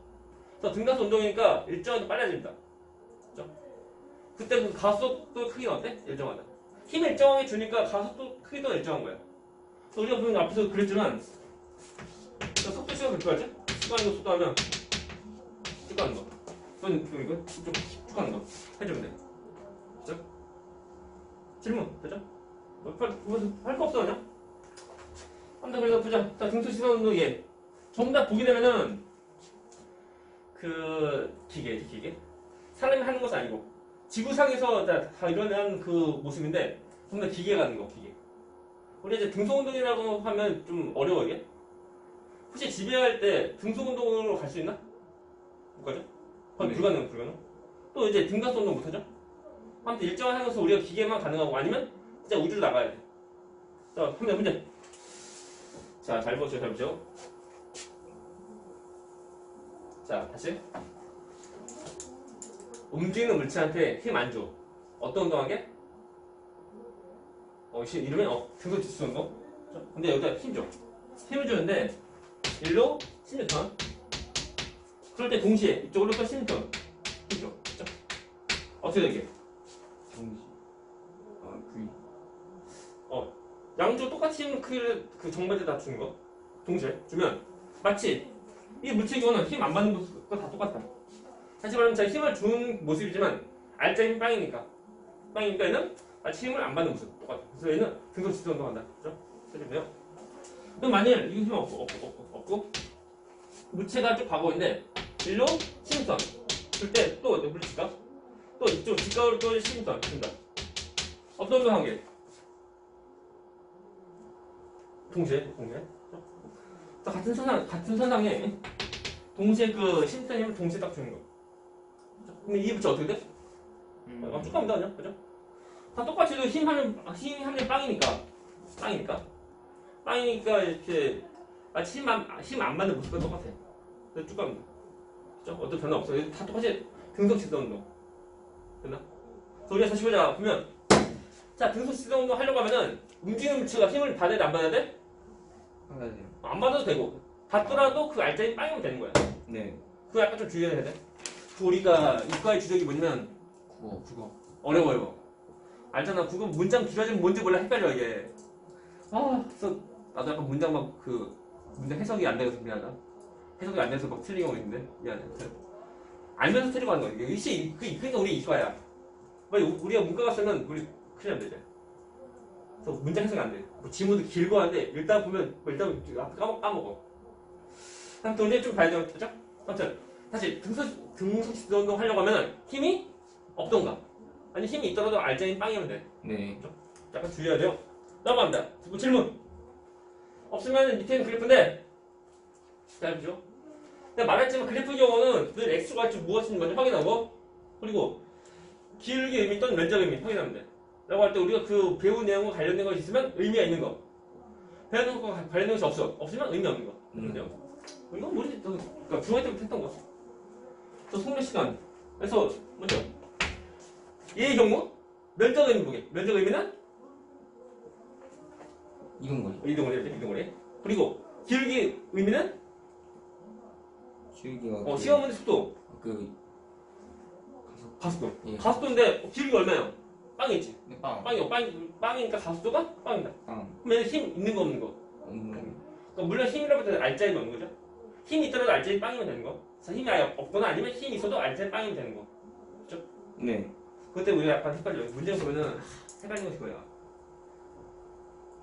그래서 등가속 운동이니까 일정하게 빨라집니다. 그죠? 그때 그 가속도 크기가 어때? 일정하다. 힘 일정하게 주니까 가속도 크기도 일정한 거야. 그래서 우리가 보면 앞에서 그랬지만 속도 시간 그렇게 하지? 쭉 가는 거 속도 하면 쭉 가는 거. 이거 쭉 가는 거 해주면 돼. 그죠? 질문 되죠? 할 거 없어 그냥? 한번 그래서 보자. 자, 등수 시선 운동 얘. 정답 보게 되면은 그 기계. 사람이 하는 것이 아니고 지구상에서 다 일어나는 그 모습인데 정말 기계가 하는 거 기계. 우리 이제 등속 운동이라고 하면 좀 어려워 이게. 혹시 집에 할 때 등속 운동으로 갈 수 있나? 못 가죠? 거의 네. 불가능. 또 이제 등가속 운동 못 하죠? 아무튼 일정한 하면서 우리가 기계만 가능하고 아니면 진짜 우주로 나가야 돼. 자, 문제. 자, 잘 보세요. 자, 다시. 움직이는 물체한테 힘 안 줘. 어떤 운동하게? 이러면 등속 지수 운동. 근데 여기다 힘 줘. 힘을 주는데 일로 16턴. 그럴 때 동시에 이쪽으로 또 16턴. 힘 줘. 그렇죠? 어떻게 되게? V. 양쪽 똑같이 힘 크기를 그 정반대 다 주는 거. 동시에 주면 마치 이 물체의 경우는 힘 안 받는 모습과 다 똑같다. 다시 말하면 제가 힘을 주는 모습이지만 알짜 힘 빵이니까 얘는 마치 힘을 안 받는 모습 똑같아. 그래서 얘는 등속 지수 운동한다. 그죠? 되겠네요. 그럼 만일 이거 힘 없고 물체가 쭉 가고 있는데 일로 16턴 줄 때 또 물체가 또 이쪽 직각으로 또 16턴 준다. 어떤 운동 한 개? 동시에. 같은 선상에 동시에 그 16턴 힘을 동시에 딱 주는 거. 그럼 이 물체 어떻게 돼? 쭉 갑니다, 그냥. 그죠? 다 똑같이 힘 하면 빵이니까 이렇게 마치 힘 안 맞는 모습과 똑같아. 그래서 쭉 갑니다. 그죠? 어떤 변화 없어요. 다 똑같이 등속 지수 운동. 됐나? 그래서 우리가 다시 보자. 보면 자, 등속 지수 운동 하려고 하면은 움직이는 물체가 힘을 받아야 돼, 안 받아야 돼? 받아야 돼요. 안 받아도 되고 받더라도 그 알짜인 빵이면 되는 거야. 네. 그거 약간 좀 주의해야 돼. 우리가 이과의 주력이 뭐냐면 국어. 어려워요. 알잖아. 국어 문장 길어지면 뭔지 몰라 헷갈려 이게. 그래서 나도 약간 문장 문장 해석이 안 돼서 미안하다. 해석이 안 돼서 막 틀린 경우 있는데 미안해. 알면서 틀리고 하는 거야. 그러니까 우리 이과야. 우리가 문과 갔으면 우리 큰일 난다 이제. 그래서 문장 해석이 안 돼. 지문도 길고 하는데 일단 보면 일단 까먹어. 아무튼 이제 좀 봐야 돼요. 그죠? 아무튼 사실 등속 지수 운동 하려고 하면 힘이 없던가 아니 힘이 있더라도 알짜인 빵이면 돼. 네. 약간 주의해야 돼요. 넘어갑니다. 질문. 없으면 밑에는 그래프인데 잘 보죠. 내가 말했지만 그래프 경우는 늘 x가 무엇인지 먼저 확인하고 그리고 기울기 의미 또는 면적 의미 확인하면 돼. 라고 할 때 우리가 그 배운 내용과 관련된 것이 있으면 의미가 있는 거. 배우는 것과 관련된 것이 없으면 의미 없는 거. 그런데요. 이건 뭐지? 그러니까 중학교 때부터 했던 거. 또 속력 시간. 그래서 먼저 얘의 경우 면적 의미 보게. 면적 의미는 이동거리. 이동거리. 그리고 기울기 의미는 줄기가 시간 문제 속도. 그 가속도. 예. 가속도인데 기울기 얼마예요? 빵이지. 네, 빵. 빵이니까 가속도가 빵이다. 빵. 그럼 얘는 힘 있는 거 없는 거. 없는 그러니까 물론 힘이라고 해도 알짜리 넣는 거죠. 힘이 있더라도 알짜리 빵이면 되는 거. 그래서 힘이 아예 없거나 아니면 힘이 있어도 알짜리 빵이면 되는 거. 네. 그때 우리가 약간 헷갈려요. 문제 보면은 헷갈리는 것이 뭐야?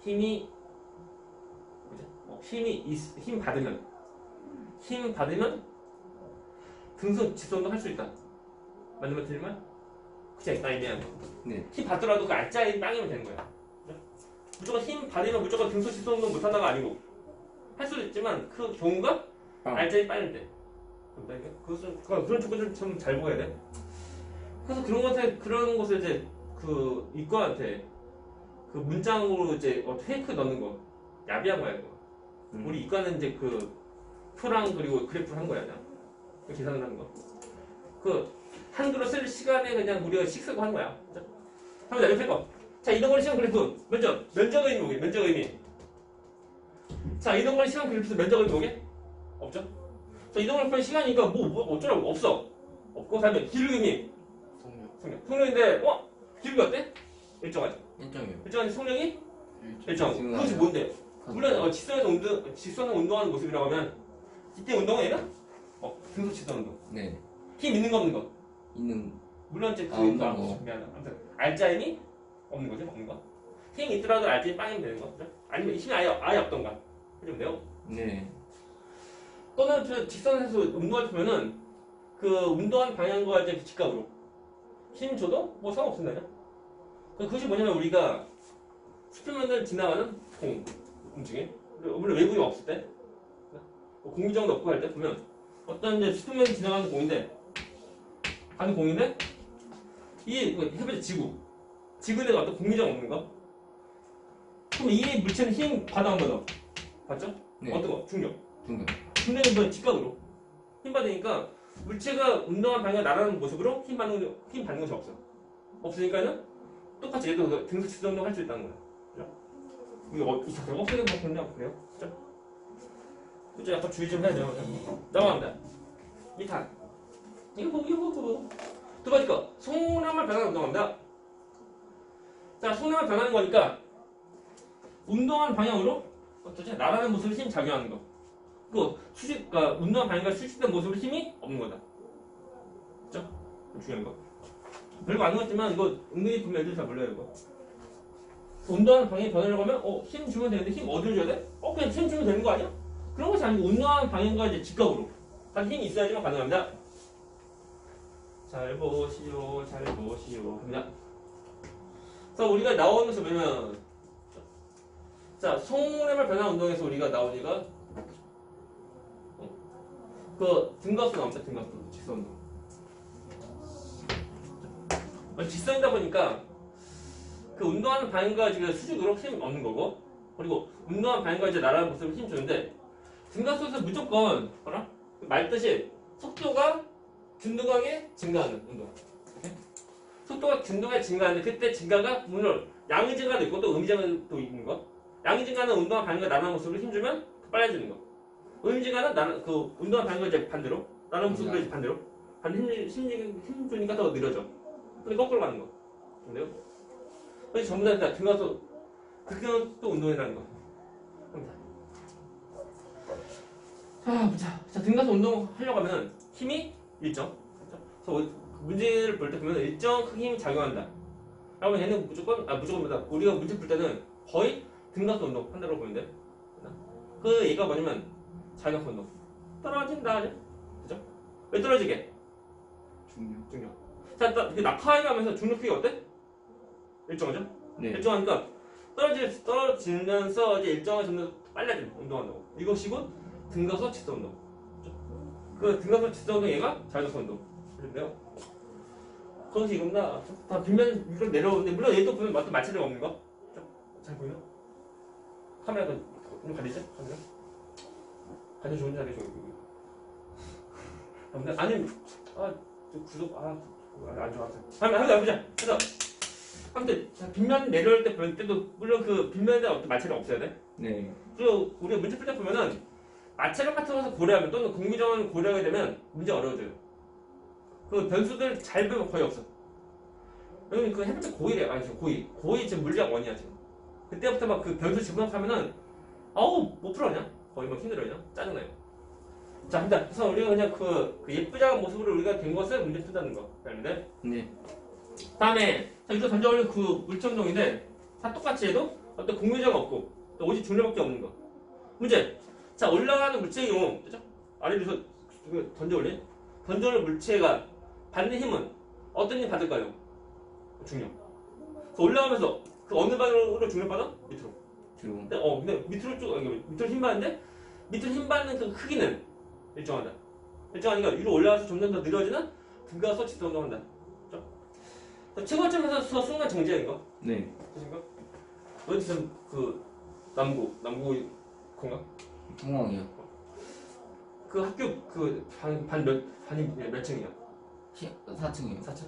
힘이 뭐지? 힘 받으면 등속 직선도 할 수 있다. 맞는 말 틀리면? 그치? 아니면 네. 힘 받더라도 그 알짜리 빵이면 되는 거야. 그죠? 무조건 힘 받으면 무조건 등속 직선도 못한다가 아니고 할 수도 있지만 그 경우가 알짜리 빵일 때. 그런 조건을 좀 잘 보여야 돼. 그래서 그런 것을 이제 그 이과한테 그 문장으로 이제 페이크 넣는 거 야비한 거야 이거. 우리 이과는 이제 그 표랑 그리고 그래프를 한 거야 그냥 계산을 하는 거. 그 한글로 쓸 시간에 그냥 우리가 식쓰고 한 거야. 그죠? 한번 나중에 거. 자 이동거리 시간 그래프 면적 의미 뭐게? 면적 의미. 자 이동거리 시간 그래프 면적 의미 뭐게? 없죠? 자 이동거리 시간이니까 뭐 어쩌라고 없어. 없고 다음에 기울기 의미. 속력인데 기울기 어때? 일정하죠. 1.6. 일정한 속력이 일정. 그것이 뭔데? 물론 직선을 운동하는 모습이라고 하면 이때 운동은 얘는 등속 직선 운동. 네. 힘 있는 거 없는 거. 있는. 물론 이제 없는 거. 아무튼 알짜임이 없는 거죠, 없는 거. 힘이 있더라도 알짜임 빵이면 되는 거. 그죠? 아니면 힘이 아예 없던가. 해주면 돼요. 네. 또는 그 직선에서 운동할 때 보면은 그 운동한 방향과 이제 직각으로 힘 줘도 뭐 상관없습니다. 그것이 뭐냐면 우리가 수평면을 지나가는 공 움직임. 물론 외국이 없을 때 공기정도 없고 할 때 보면 어떤 이제 수평면을 지나가는 공인데 이 해보자 지구에 어떤 공기정 없는 거. 그럼 이 물체는 힘 받아온 거죠. 봤죠? 네. 어떤 거? 중력. 중력. 중력은 뭐야? 직각으로 힘 받으니까 물체가 운동한 방향 나가는 모습으로 힘 받는 것이 없어. 없으니까는 똑같이 얘도 등속 직선운동 할 수 있다는 거야. 그죠? 이거 이상하게 없애는 거 그냥 그래요? 그죠? 그죠? 약간 주의 좀 해야 돼요. 넘어갑니다. 2탄. 이거 보고. 두 번째 거. 속력만 변하는 운동합니다. 자, 속력만 변하는 거니까 운동하는 방향으로 어쩌지? 나가는 모습을 힘 작용하는 거. 그러니까 운동한 방향과 수직된 모습으로 힘이 없는 거다. 그죠? 중요한 거. 별거 아닌 것 같지만 이거 은근히 보면 애들 잘 몰라요 이거. 운동하는 방향이 변하려고 하면 힘 주면 되는데 힘 어디로 줘야 돼? 그냥 힘 주면 되는 거 아니야? 그런 것이 아니고 운동하는 방향과 이제 직각으로 단 힘이 있어야지만 가능합니다. 잘 보시오 합니다. 그래서 우리가 나오는 것을 보면 자 속력을 변화한 운동에서 우리가 나온 얘가 그 등가수 나옵니다. 등가수 직선운동. 직선이다 보니까 그 운동하는 방향과 지금 수직으로 힘 얻는 거고 그리고 운동하는 방향과 이제 나라는 모습을 힘 주는데 등가수에서 무조건 말뜻이 속도가 균등하게 증가하는 운동. 속도가 균등하게 증가하는데 그때 증가가 물론 양의 증가도 있고 또 음의 증가도 있는 거. 양의 증가는 운동한 방향과 나라는 모습을 힘주면 빨라지는 거. 음의 증가는 그 운동한 방향과 이제 반대로 나라는 모습으로 이제 반대로 힘 주니까 더 느려져. 근데 거꾸로 가는 거. 근데요? 그래서 전부 다 등가서 그렇게 또 운동이라는 거. 자, 등가서 운동하려고 하면 힘이 일정. 그래서 문제를 볼 때 보면 일정 큰 힘이 작용한다. 그러면 얘는 무조건보다 우리가 문제 풀 때는 거의 등가서 운동 한다고 보면 돼. 그 얘가 뭐냐면 자격 운동. 떨어진다. 그죠? 왜 떨어지게? 중력. 자, 낙하해가면서 중력 크기가 어때? 일정하죠? 네. 일정하니까 떨어지면서 이제 일정한 점점 빨라지는 운동한다고. 이것이 곧 등가서 직선 운동. 그 등가서 직선 운동 얘가 자율성 운동. 그런데요. 거기서 이겁니다. 다 빗면 위로 내려오는데 물론 얘도 보면 맞도 마찰이 없는 거. 잘 보이나? 카메라가 좀 가리죠? 카메라? 가장 좋은 자리 저기. 아니, 저 구독 안 좋아서. 한번 해보자. 그래서 아무튼 빗면 내려올 때 볼 때도 물론 그 빗면에 어떤 마찰이 없어야 돼. 네. 그리고 우리가 문제 풀 때 보면은 마찰력 같은 것을 고려하면 또는 공미정을 고려하게 되면 문제 어려워져요. 그 변수들 잘 배우면 거의 없어. 왜냐면 그 해볼 때 고1이야. 아니 지금 고2. 고2 지금 물리학 원이야 지금. 그때부터 막 그 변수 집어넣으면은 아우 못 풀어냐? 거의 막 힘들어요. 짜증나요. 자, 일단 그래서 우리가 그냥 그 예쁘장한 모습으로 우리가 된 것을 문제 푼다는 거. 알겠네? 네. 다음에 자 이거 던져 올린 그 물청동인데 다 똑같이 해도 어떤 공유자가 없고 또 오직 중력밖에 없는 거. 문제. 자 올라가는 물체의 경우, 그죠? 아래에서 던져 올린 물체가 받는 힘은 어떤 힘 받을까요? 중력. 그래서 올라가면서 그 어느 방향으로 중력 받아? 밑으로. 뒤로. 근데 밑으로 밑으로 힘 받는데 밑으로 힘 받는 그 크기는 일정하다. 일정하니까 위로 올라가서 점점 더 늘어지는 등가서 직선동한다. 최고점에서 순간 정지야 이거. 네. 그신가? 어디 지금 그 남구 건가? 통황이요. 그 학교 그 반이 몇 층이야? 4층이요. 4층?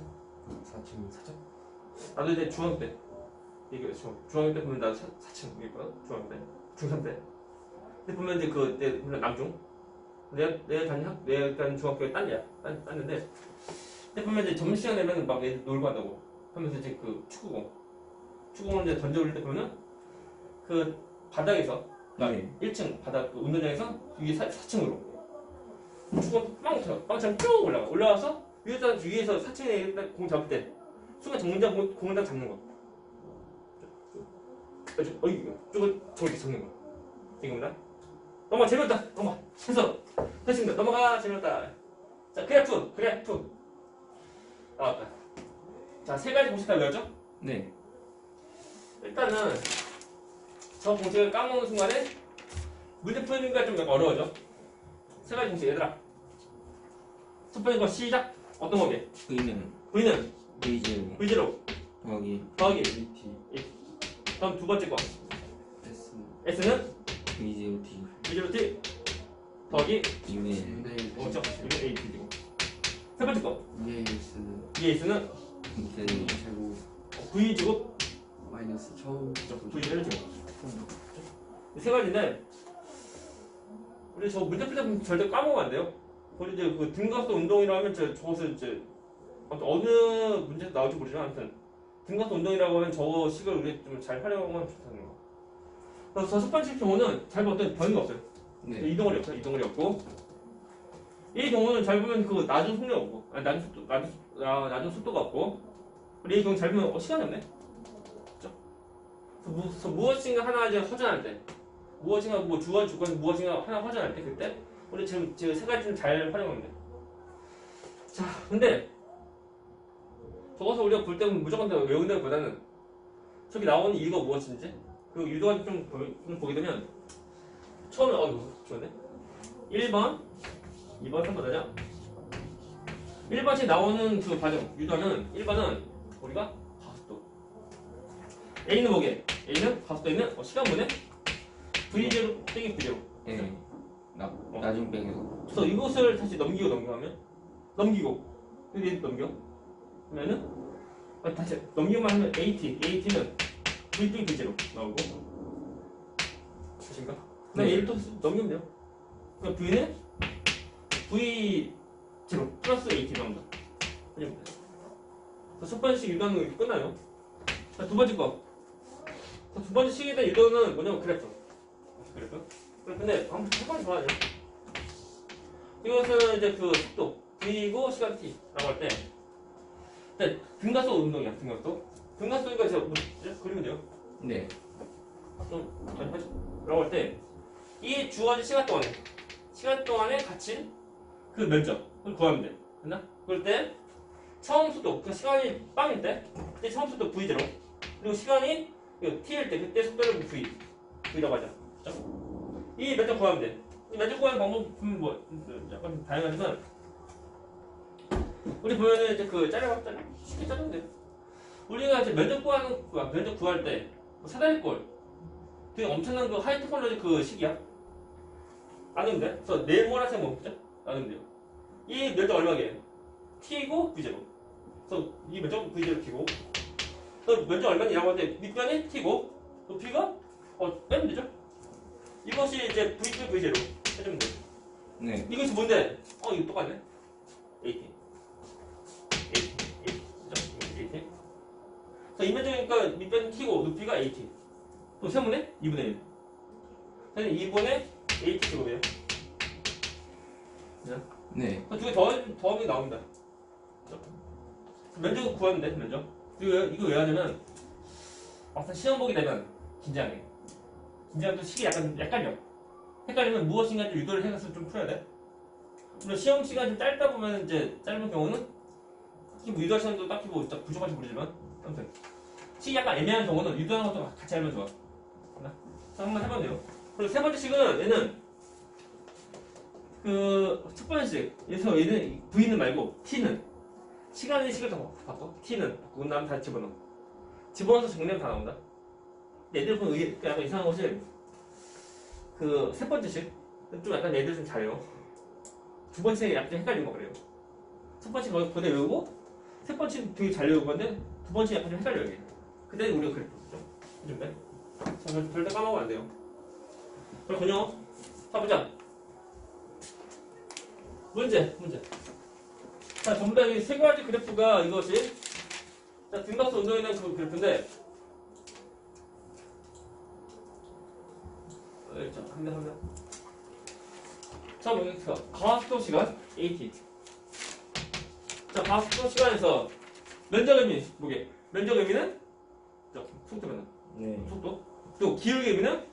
4층. 4층? 나도 이제 중학교 때 얘기했어. 중학교 때 보면 나 4층 얘기했거든. 중학교 때, 중3 때. 근데 보면 이제 내 물론 남중. 내가 다닌 중학교에 딴데야. 딴데인데. 근데 보면 이제 점심시간 되면 막 애들 놀고 한다고 하면서 이제 그 축구공을 이제 던져 올릴 때 보면은 그 바닥에서 네. 1층 바닥 그 운동장에서 위에 4층으로 축구가 빵처럼 쭉 올라가서 위에서 4층에 공 잡을 때 순간 정문장 공을 딱 잡는 거. 저걸 저렇게 잡는 거. 이겁니다. 넘어가 재밌다. 넘어가. 해서 됐습니다. 넘어가 재밌다. 자 그래프. 나왔다. 자, 세 가지 공식 다 외웠죠? 네. 일단은 저 공식을 까먹는 순간에 문제 풀기가 좀 약간 어려워져. 세 가지 공식 얘들아. 첫 번째 거 시작. 어떤 거게? V는 V제로 더하기 VT. 다음 두 번째 거 S. S는 VT. V제로 T 더하기 2의 그렇죠. 이게 A, T고. 세 번째 거 EAS는 제곱 V 제곱 마이너스 처음 V를 제곱. 세 가지인데 우리 저 문제 풀 때 절대 까먹으면 안 돼요. 우리 이제 그 등가스 운동이라 하면 저것을 이제 어느 문제에서 나올지 모르지만 아무튼 등가스 운동이라고 하면 저 식을 우리 좀 잘 활용하면 좋다는 거. 그래서 첫 번째 경우는 잘 보면 변이가 없어요. 네. 이동거리 없어요. 이동거리 없고 이 경우는 잘 보면 그 낮은 속력 없고 낮은 속도가 없고 그리고 이 경우 잘 보면 시간이 없네. 그렇죠? 그래서 무엇인가 하나 이제 허전할 때 무엇인가 뭐 주관 무엇인가 하나 허전할 때 그때 우리 지금 세 가지는 잘 활용하면 돼. 자, 근데 저것을 우리가 볼 때 무조건 다 외운다기보다는 저기 나오는 이유가 무엇인지 그 유도가 좀 보게 되면 처음에 좋네. 1번, 2번, 3번 하자. 1번씩 나오는 그 과정 유도하면 1번은 우리가 가속도 A는 뭐게? A는 가속도 있는 시간분의 V0 빼기 V0. 네. 나중 빼기도. 그래서 이것을 다시 넘기고 근데 넘겨 그러면은 다시 넘기고만 하면 AT는 V 빼기 V0 나오고 되신가? 그럼 A를 또 넘기면 돼요. 그럼 V는 V0 플러스 AT 나온다. 첫 번씩 유도는 이렇게 끝나요. 자, 두 번째 거. 두 번째 식에 대한 유도는 뭐냐면 그래프. 근데 한번 좋아하죠. 이것은 이제 그 속도 V고 시간 T라고 할 때 등가속 운동이야. 등가속이니까 제가 그리면 돼요. 네. 좀 라고 할 때 이 주어진 시간 동안에 갇힌 그 면적을 구하면 돼. 됐나? 그럴 때 처음 속도, 그 시간이 빵일 때 그때 처음 속도 V0 그리고 시간이 T일 때 그때 속도를 V라고 하자. 이 면적 구하면 돼. 이 면적 구하는 방법은 뭐 약간 다양하지만 우리 보면은 이제 그 잘라봤잖아. 쉽게 자르면 돼. 우리가 이제 면접 구할 때 사다리꼴 되게 엄청난 그 하이 테크놀로지 그 시기야. 나누면 돼. 그래서 네모라세 뭐 그죠? 나누면 돼요. 이 면적 얼마게? t이고 v제로. 그래서 이 면적 v제로 t고. 그래서 면적 얼마냐고 하는데 밑변이 t고 높이가 빼면 되죠? 이것이 이제 v v제로 해주면 돼. 네. 이것이 뭔데? 이거 똑같네. AT. AT. 그래서 이 면적이니까 밑변이 t고 높이가 AT. 그럼 세모네? 2분의 1. 그래서 2분의 AT 제곱이에요. 네. 두 개 더하면 나옵니다. 면적을 구하는데 면적. 이거 왜 하냐면 막상 시험 보게 되면 긴장해. 긴장도 시기 약간요. 헷갈리면 무엇인가 좀 유도를 해서 좀 풀어야 돼. 물론 시험 시간이 좀 짧다 보면 이제 짧은 경우는 특히 뭐 유도할 시간도 딱히 뭐 부족할지 모르지만 아무튼 시기 약간 애매한 경우는 유도하는 것도 같이 하면 좋아. 한번 해보면 돼요. 그리고 세 번째 식은 얘는 그 첫 번째 식에서 얘는 V는 말고 T는 시간의 식을 더 바꿔. T는 바꾸고 나면 다 집어넣어. 집어넣어서 정리하면 다 나온다. 근데 애들 보면 약간 이상한 것이 그 세 번째 식 좀 약간 애들 좀 잘해요. 두 번째 약간 헷갈리는 거 그래요. 첫 번째 거의 그대 외우고 세 번째 되게 잘 외우는 건데 두 번째 약간 좀 헷갈려요. 이게. 그때 우리가 그랬죠. 좀 돼. 자, 절대 까먹으면 안 돼요. 그렇군요. 자, 보자. 문제. 자, 전부 다 이 세 가지 그래프가 이것이 자, 등박수 운동에 대한 그 그래프인데 자, 한다. 자, 여기서 과학도 시간 AT. 자, 과학도 시간에서 면적 의미 뭐게? 면적 의미는 자, 속도 변화. 네. 속도. 또 기울기 의미는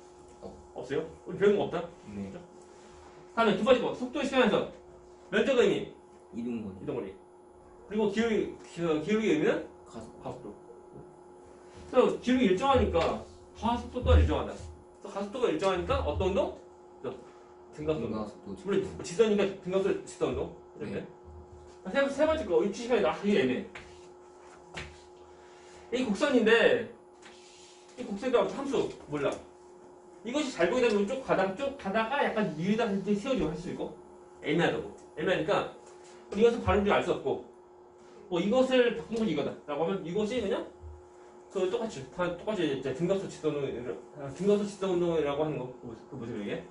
없어요. 우리 배운 거 없다. 네. 다음에 두 번째 거 속도 시간에서 면적 의미 이동거리. 이동거리. 그리고 기울기 의미는 가속도. 그래서 기울기 일정하니까 가속도 또한 일정하다. 그래서 가속도가 일정하니까 어떤 운동? 등가속도. 등가속도. 물론 지선이니까 등가속도 지선 운동. 네. 세 번째 거 입시 시간에 이게 애매해. 이 곡선인데 이 곡선도 함수 몰라. 이것이 잘 보게 되면 쭉 가다가 약간 밀다 세워지고 할 수 있고 애매하다고. 애매하니까 이것은 발음도 알 수 없고 뭐 이것을 바꾼 것이 이거다 라고 하면 이것이 그냥 그 똑같이 이제 등가속 지선 운동이라고 하는 거 그 뭐지 이게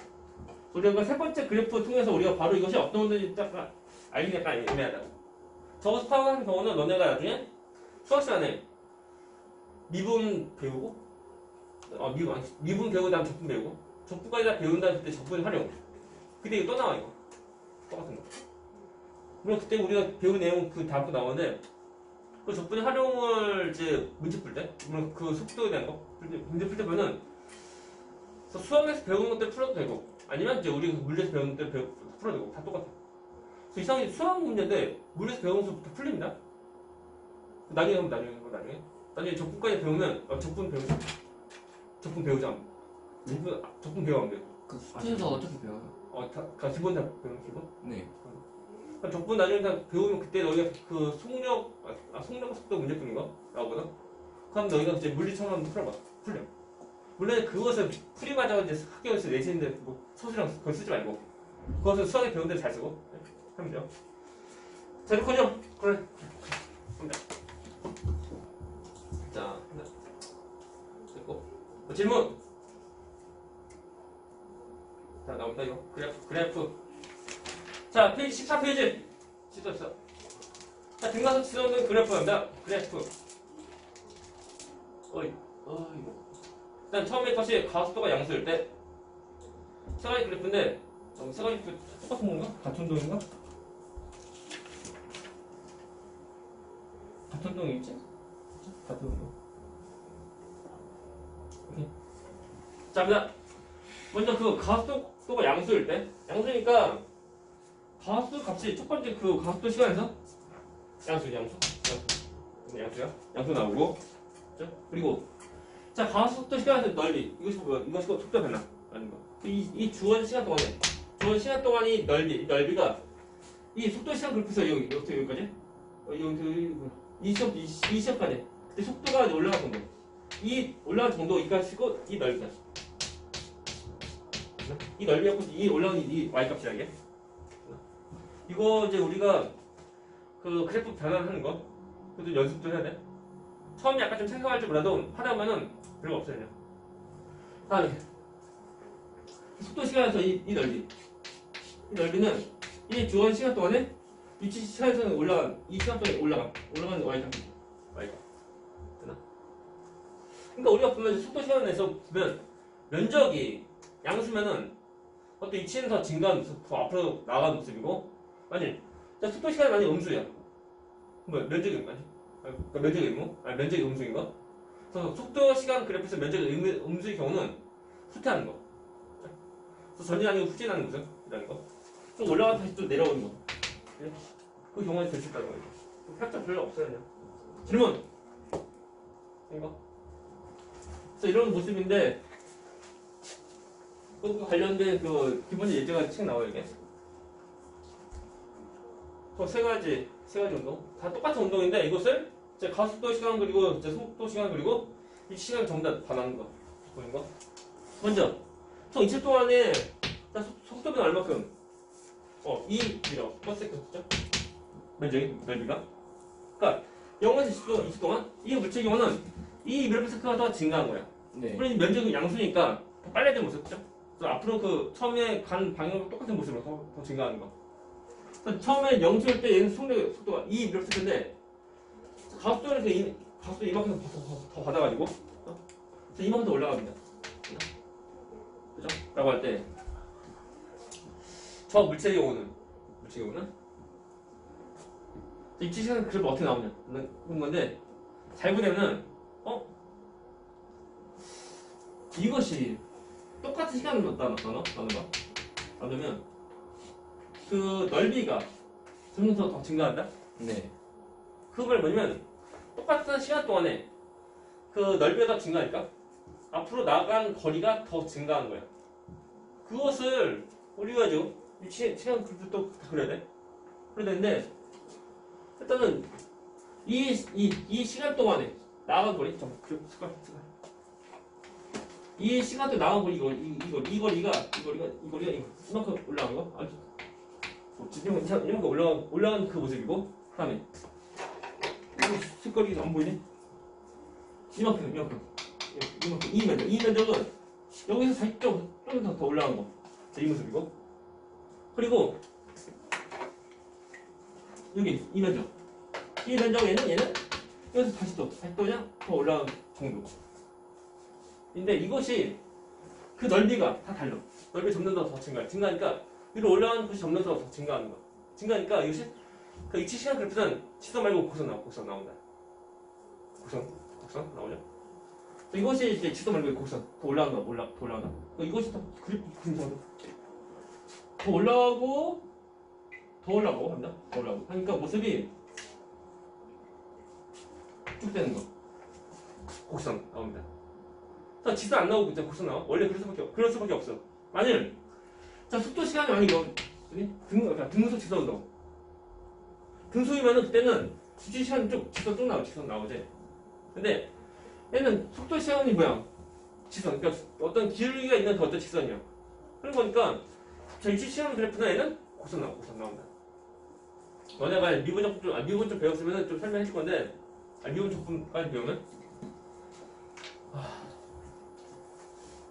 우리가 세 번째 그래프 통해서 우리가 바로 이것이 어떤 운동인지 딱 알기 약간 애매하다고. 저것을 파악하는 경우는 너네가 나중에 수학 시간에 미분 배우고 미분 배우고 다음 적분 배우고 적분까지 다 배운 다음 그때 적분 활용 그때 이거 또 나와 이거 똑같은 거. 물론 그때 우리가 배운 내용 그 다음 거 나오는데 그 적분의 활용을 이제 문제 풀 때 물론 그 속도에 대한 거 문제 풀 때 보면은 수학에서 배운 것들 풀어도 되고 아니면 이제 우리 물리에서 배운 것들 풀어도 되고 다 똑같아. 그래서 이상하게 수학 문제인데 물리에서 배운 것부터 풀립니다. 나중에 적분까지 배우면 적분 배우자. 적분 배우면 돼. 그 숙제에서 어떻게 배워요? 다 기본 다 배우는 기본. 네. 적분 나중에 다 배우면 그때 너희가 그 속력 속도 문제풀인 거 나오거든. 그럼 너희가 이제 물리처럼 한번 풀려. 물론 그것을 풀이마저 이제 학교에서 내시는데 뭐 서술이랑 그걸 쓰지 말고 그것을 수학에 배운 데를 잘 쓰고 하면 돼요. 자, 그렇군요. 그래. 갑니다. 자, 됐고. 질문. 자, 나온다 이거. 그래프. 자, 페이지 14페이지. 14. 자, 등가속 지선은 그래프입니다. 그래프. 이거. 일단 처음에 것이 가속도가 양수일 때 세 가지 그래프인데 세 가지 똑같은 건가? 같은 운동인가? 같은 운동이겠지? 같은 운동. 오케이. 자, 먼저 그 가속도가 양수일 때 양수니까 가속도 값이 첫 번째 그 가속도 시간에서 양수야. 양수 나오고 그리고 자, 가속도 시간에서 넓이. 이것이 속도 변화. 아닌 거. 이 주어진 시간 동안이 넓이가 이 속도 시간 그래프에서 여기부터 여기까지 이 시점까지. 그때 속도가 올라간 정도. 이 올라간 정도 이값이고 이 넓이다. 이 넓이하고 이 올라간 이 y 값이야 이게. 이거 이제 우리가 그 그래프 변환하는 거 그것도 연습도 해야 돼. 처음에 약간 좀 생각할 줄 몰라도 하다 보면은 별거 없어요 그냥. 다음에 속도 시간에서 이 넓이. 이 넓이는 이 주어진 시간 동안에 위치 시간에서 올라간 이 시간 동안에 올라간 y 값. y 값. 되나? 그러니까 우리가 보면 속도 시간에서 보면 면적이 양수면은 어떤 위치는 더 증가한 모습, 더 앞으로 나아가는 모습이고, 아니, 자, 속도 시간이 만약 음수야. 뭐 면적이 그러니까 면적이 의무? 아니 면적이 음수인 거. 그래서 속도 시간 그래프에서 면적이 음수의 경우는 후퇴하는 거. 그래서 전진 아니고 후진하는 모습이라는 거. 또 올라가서 다시 또 내려오는 거. 그 경우에 될 수 있다는 거죠. 살짝 별로 없어요 그냥. 질문. 이거. 그래서 이런 모습인데. 그 관련된 그 기본적 예제가 책 나와요 이게. 세 가지 운동 다 똑같은 운동인데 이것을 이제 가속도 시간 그리고 이제 속도 시간 그리고 이 시간 전부 다 반하는 거 보는 거. 먼저 총 이틀 동안에 속도는 얼마큼? 2m per second죠? 면적이 넓이가. 그러니까 0에서 20초 동안 이 물체의 경우는 이 m per second가 더 증가한 거야. 네. 우리 면적이 양수니까 더 빨라진 모습이죠. 앞으로 그 처음에 간 방향과 똑같은 모습으로 더 증가하는 거. 처음에 0초일 때 얘는 속도가 2 m per second인데 가속도는 가속도 이만큼 더 받아가지고 그래서 이만큼 더 올라갑니다. 그죠? 라고 할 때 저 물체의 경우는 입지 시간 그래프 어떻게 나오냐 그런 건데 잘 보려면 이것이 똑같은 시간을 나누면 그 넓이가 점점 더 증가한다? 네. 그 말 뭐냐면 똑같은 시간 동안에 그 넓이가 더 증가하니까 앞으로 나간 거리가 더 증가하는 거야. 그것을 우리가 시간 그래프도 다 그려야 돼. 그래야 되는데 일단은 이 시간 동안에 나간 거리 이 시간 동안 나간 거리 이 거리가 이만큼 올라간 거 아주 이만큼 올라간 그 모습이고 그다음에 색깔이 안 보이네. 이만큼 이 면적은 여기서 살짝 좀 더 올라간 거. 자, 이 모습이고 그리고 여기 이 면적에는 얘는 여기서 다시 또 그냥 더 올라간 정도. 근데 이것이 그 넓이가 다 달라. 넓이 점점 더 증가하니까 위로 올라가는 곳이 점점 더 증가하는 거. 증가하니까 이것이 그 이치 시간 그래프는 지선 말고 곡선 나온다. 곡선 나오죠? 이것이 이제 지선 말고 곡선 더 올라간다. 이것이 더 그래프 더 올라가고 합니다. 더 올라가고 하니까 모습이 쭉 되는 거. 곡선 나옵니다. 지선 안 나오고 그냥 곡선 나와. 원래 그럴 수밖에 없어. 만일 자 속도 시간이 아니고 등속 지선도 등속이면은 그때는 지지 시간 지선 나오지. 근데 얘는 속도 시간이 뭐야? 지선. 그러니까 어떤 기울기가 있는 어떤 지선이야. 그런 거니까 자 이치 시간 그래프는 얘는 곡선 나온다. 너네가 미분 좀 배웠으면 좀 설명해 줄 건데 미분 조금까지 배우면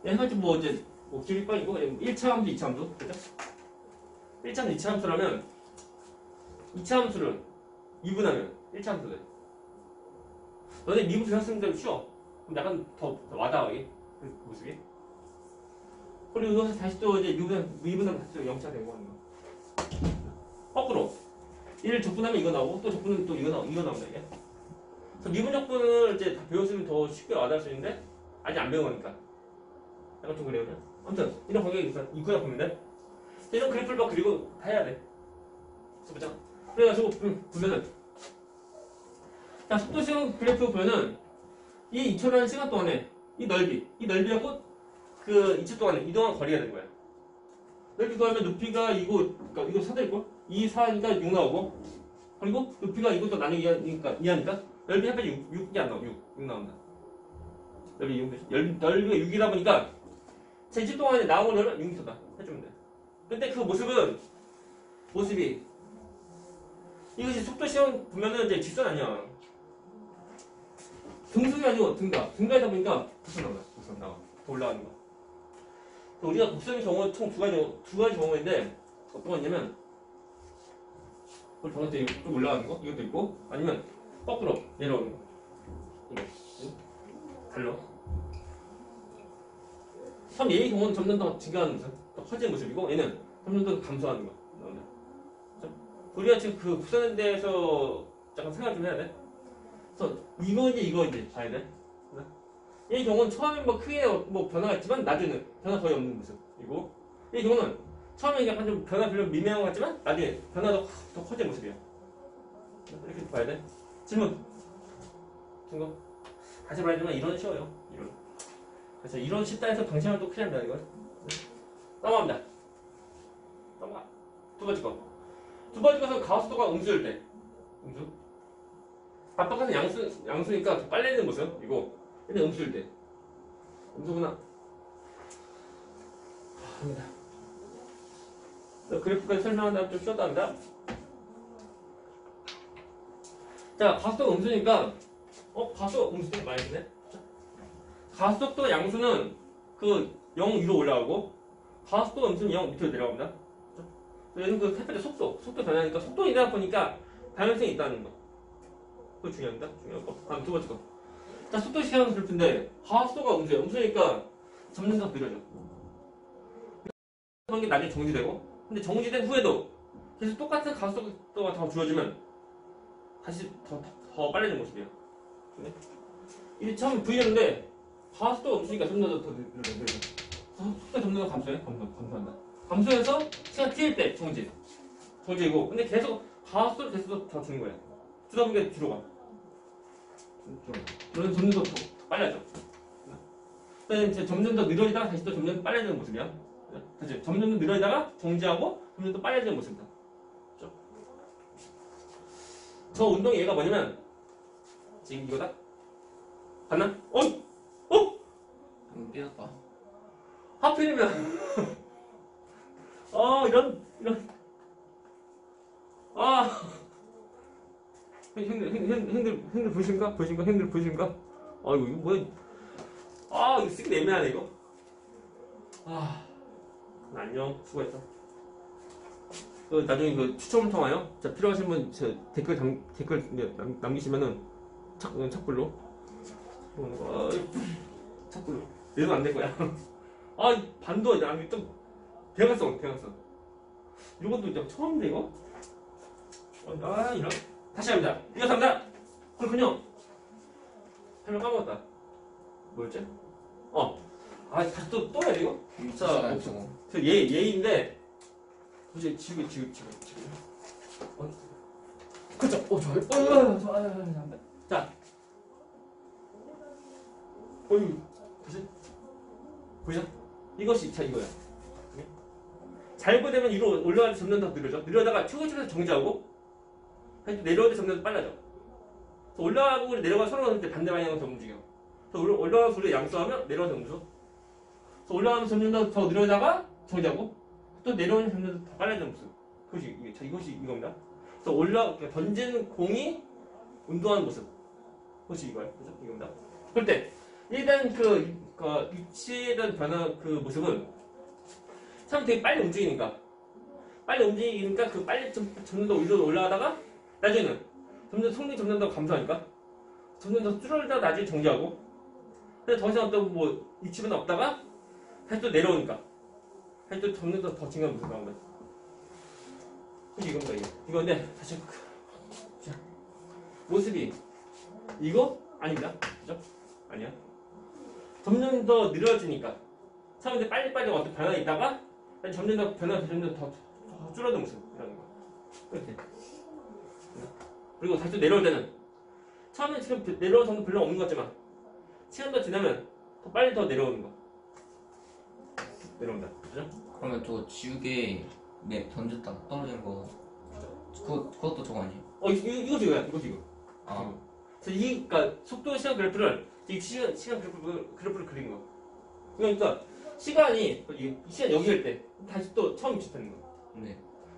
얘는 뭐 이제 기울기 빠지고 1차 함수, 2차 함수 그죠? 1차 함수, 2차 함수라면 2차 함수를 미분하면 1차 함수 돼. 너네 미분 배웠으면 쉬워. 그럼 약간 더 와닿게 그 모습이. 그리고 이것을 다시 또 이제 미분하면 다시 또 0차 되고 하는 거. 거꾸로 1을 적분하면 이거 나오고 또 적분은 또 이거 나온다 이게. 그래서 미분 적분을 이제 다 배웠으면 더 쉽게 와닿을 수 있는데 아직 안 배우니까 약간 좀 그래요. 아무튼 이런 관계가 있구나 보면 돼. 이런 그래프를 막 그리고 다 해야 돼. 보자. 그래가지고 보면은 자 속도 시간 그래프 보면은 이 2초라는 시간 동안에 이 넓이하고 그 2초 동안에 이동한 거리가 되는 거야. 넓이 더하면 높이가 이거 사대일걸? 2, 4니까 6 나오고 그리고 높이가 이것도 나누기 2하니까 넓이 해봐야지 6이 안 나와. 6 나온다. 넓이 6, 넓이가 6이다 보니까 제1 동안에 나온 거는 6m다 해주면 돼. 근데 그 모습이 이것이 속도 시험 보면은 이제 직선 아니야. 등속이 아니고 등가이다 보니까 곡선 나와. 더 올라가는 거. 우리가 곡선의 경우 총 두 가지 경우인데 어떤 거냐면 그 방금 좀 올라가는 거 이것도 있고 아니면 거꾸로 내려오는 거 이거 달러. 참 얘의 경우는 점점 더 증가하는 모습, 더 커지는 모습이고 얘는 점점 더 감소하는 거. 우리가 지금 그 곡선에 대해서 잠깐 생각 좀 해야 돼. 그래서 이거 이제 봐야 돼. 이 경우는 처음에 뭐 크게 뭐 변화가 있지만 나중에는 변화 거의 없는 모습이고 이 경우는 처음에 약간 좀 변화 별로 미미한 것 같지만 나중에 변화가 더 커진 모습이야. 이렇게 봐야 돼. 질문. 증거. 다시 말하지만 이론은 쉬워요. 이론. 그래서 이론 쉽다 해서 방심을 또 큰일 난다 이거. 넘어갑니다. 넘어가. 두 번째 거. 두 번째 것은 가속도가 음수일 때. 음수. 압박하는 양수니까 더 빨리 내는 모습. 이거. 근데 음수일 때. 음수구나. 합니다. 그래프까지 설명한 다음 좀 쉬었다 합니다. 자, 가속도 음수니까, 가속도 음수 많이 쓰네? 가속도 양수는 그 0 위로 올라가고, 가속도 음수는 0 밑으로 내려갑니다. 얘는 그 첫 번째 속도 변화니까 속도이다 보니까 방향성이 있다는 거. 그거 중요합니다. 중요한 거. 다음 두 번째 거. 자, 속도 시간은 그래프인데, 가속도가 음수예요. 음수니까 점점 더 느려져. 그런 게 나중에 정지되고, 근데 정지된 후에도 계속 똑같은 가속도가 더 주어지면 다시 더 빨라지는 모습이에요. 네? 이게 처음 V였는데 가속도가 없으니까 점점 더 늘어져. 속도가 점점 더 감소한다. 감소해서 시간 T일 때 정지이고 근데 계속 가속도를 계속 더 주는 거야. 주다 보니까 뒤로 가. 그러면 점점 더 빨라져. 그다음에 이제 점점 더 느려지다가 다시 또 점점 빨라지는 모습이야. 다시 점점 더 느려지다가 정지하고 점점 더 빨라지는 모습이다. 그렇죠? 저 운동 얘가 뭐냐면 지금 이거다. 봤나? 삐었다. 하필이면 이런 형들 보이십니까? 형들 보이십니까? 이거 뭐야? 이거 쓰기 애매하네 이거. 안녕. 수고했어. 나중에 추첨을 통하여 필요하신 분 댓글 남기시면은 착불로. 착불로. 내도 안 될 거야. 반도 나중에 좀 대각선. 이것도 이제 처음인데 이거. 이런. 다시 합니다. 이거 합니다. 그렇군요. 설명 까먹었다. 뭐였지? 다시 또 해야 돼 이거? 자, 얘인데 도저히 지우개. 그쵸? 좋아요. 자, 다시 보이죠? 이것이 이거야. 잘 보되면 위로 올라갈 때 점점 더 느려져. 느려다가 최고점에서 정지하고 내려올 때 점점 더 빨라져. 올라가고 내려가 서로 때 반대 방향으로 더 움직여. 올라가서 우리가 양수하면 내려가서 음수. 올라가면 점점 더 느려다가 정지하고 또 내려오는 점점 더 빨라지는 모습. 이것이 이겁니다. 그래서 던지는 공이 운동하는 모습. 그것이 이거예요. 그죠? 이겁니다. 그럴 때 일단 그 위치에 대한 변화 그 모습은 참 되게 빨리 움직이니까 그 빨리 점점 더 위로 올라가다가 나중에는 속력이 점점 더 감소하니까 점점 더 줄어들다가 나중에 정지하고 근데 더 이상 어떤 위치 변화 없다가 다시 또 내려오니까 다시 또 점점 더 증가하는 모습 나온 거야. 이겁니다. 이건데 다시 모습이 이거 아닙니다. 그죠? 아니야. 점점 더 느려지니까 처음에 빨리 어떤 변화가 있다가 점점 더 더 줄어든 모습이라는 거. 이렇게. 그리고 다시 또 내려올 때는 처음에 지금 내려올 정도 별로 없는 것 같지만 시간 더 지나면 더 빨리 더 내려오는 거. 내려온다. 그죠? 그러면 저 지우개 던졌다가 떨어지는 거 그것도 저거 아니에요? 이거지 이거야. 이거지 이거. 아, 그래서 그러니까 속도 시간 그래프를 이 시간 그래프를 그린 거. 그러니까 시간이 이 시간 여기일 때 다시 또 처음 위치되는 거. 네.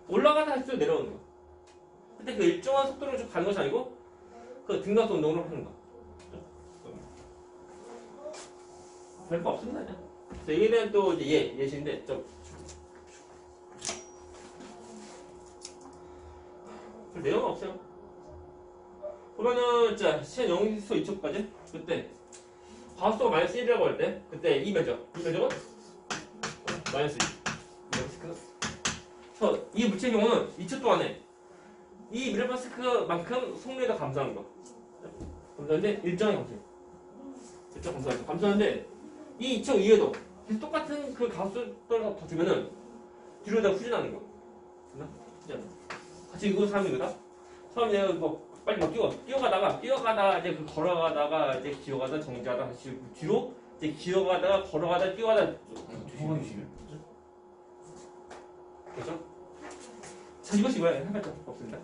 올라가다 다시 또 내려오는 거. 근데 그 일정한 속도로 좀 가는 것이 아니고 그 등가속 운동으로 하는 거. 별거 없습니다. 그냥. 그래서 이에 대한 또 이제 예시인데 좀 별 내용은 없어요. 보면은 자 시간 0에서 2초까지 그때 가속도가 마이너스 1이라고 할 때 그때 이 면적은 마이너스 1. 그래서 이 물체의 경우는 2초 동안에 이 밀리파스크만큼 속력에다 감소하는 거. 감소하는데 일정의 감소. 일정 감소하죠. 감소하는데 이 2초 이외에도 계속 똑같은 그 가속도가 더 주면은 뒤로다 후진하는 거. 됐나? 같이 이거 사는 거다. 처음 내가 뭐 빨리 막 뛰어가다가 이제 그 걸어가다가 이제 기어가다 정지하다 다시 뒤로 이제 기어가다가 걸어가다 뛰어가다 조심해. 그렇죠? 자 이것이 뭐야? 해봤자 없습니다.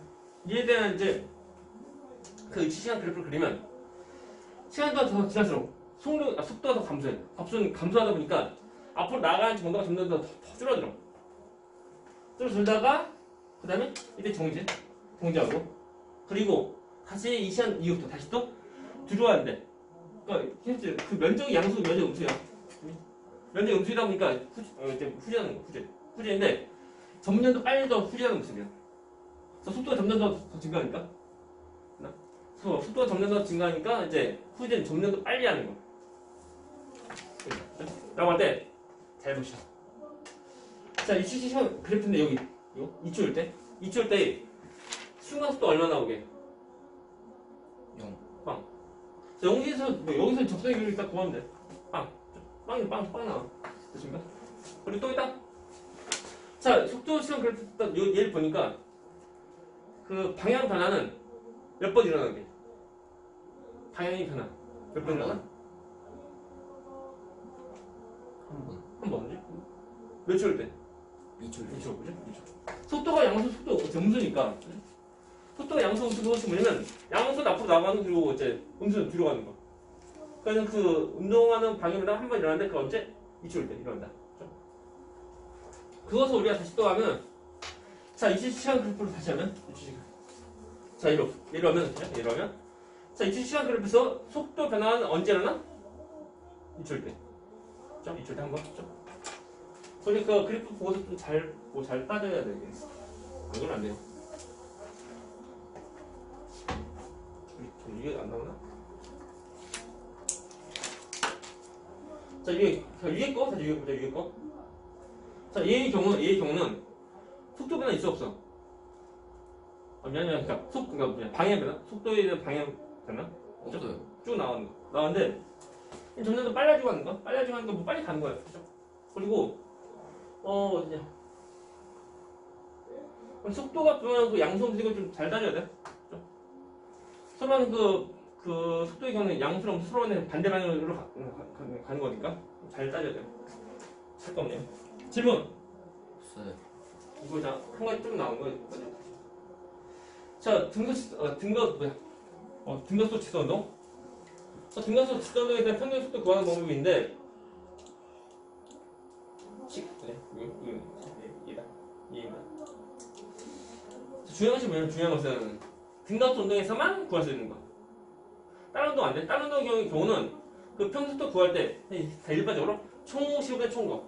이에 대한 이제 그 시간 그래프를 그리면 시간도 더 지날수록 속도가 더 감소해. 감소하다 보니까 앞으로 나가는 정도가 점점 더 줄어들어. 줄어들다가 그 다음에 이제 정지하고 그리고 다시 이 시간 이후부터 다시 또 들어왔는데 그러니까 그 면적이 양수 면적 음수야. 면적 음수이다 보니까 이제 후진하는 거 후진인데 점점 더 빨리 더 후진하는 모습이야. 그래서 속도가 점점 더 증가하니까 그래서 속도가 점점 더 증가하니까 이제 후진 점점 더 빨리 하는 거. 라고 할 때 잘 보시죠. 자, 이 시간 그래프인데 여기 이거 2초일 때 순간 속도 얼마 나오게? 0. 빵. 자, 여기서 적성의 길이 딱 구하면 돼. 빵 나와. 됐습니까? 그리고 또 있다. 자, 속도 시간 그래프 딱 얘를 보니까 그 방향 변화는 몇 번 일어나게? 방향이 변화 몇 번 일어나? 한 번이지? 몇 초일 때? 2초. 2초, 그죠? 2초. 속도가 양수, 속도 음수니까. 속도가 양수, 음수 그것이 뭐냐면 양수는 앞으로 나가는 그리고 이제 음수는 뒤로 가는 거. 그러니까 그 운동하는 방향이랑 한 번 일어나는데 그 언제? 2초일 때 일어난다. 그죠? 그것을 우리가 다시 또 하면 자, 20시간 그래프로 다시 하면 20시간. 자, 이러면 자, 20시간 그래프에서 속도 변화는 언제 일어나? 2초일 때. 그죠? 2초일 때 한 번. 그죠? 그러니까 그래프 보고서 좀 잘 따져야 되겠네. 안 그러면 안 돼요. 이게 안 나오나? 자, 위에 거? 다시 위에 보자, 위에 거. 자, 얘의 경우는 속도 변화 있어, 없어? 그러니까 방향 변화? 속도에 대한 방향 변화? 없어요. 쭉 나왔는데, 점점 더 빨라지고 하는 거? 뭐 빨리 가는 거야. 그죠? 그리고, 어디냐. 속도가 변하는 그 양수 음수를 좀 잘 따져야 돼. 그죠? 서로는 그 속도의 경우는 양수랑 음수 서로는 반대 방향으로 가는 거니까 잘 따져야 돼요. 할 거 없네요. 질문! 없어요. 이거 한 가지 좀 나온 거 있거든요. 자, 등가속 직선 운동. 등가속 직선 운동에 대한 평균 속도 구하는 방법인데, 이해입니다. 중요한 것은 등가속 운동에서만 구할 수 있는 거. 다른 운동 안 돼. 다른 운동의 경우는 그 평균 속도 구할 때 일반적으로 총 시간의 총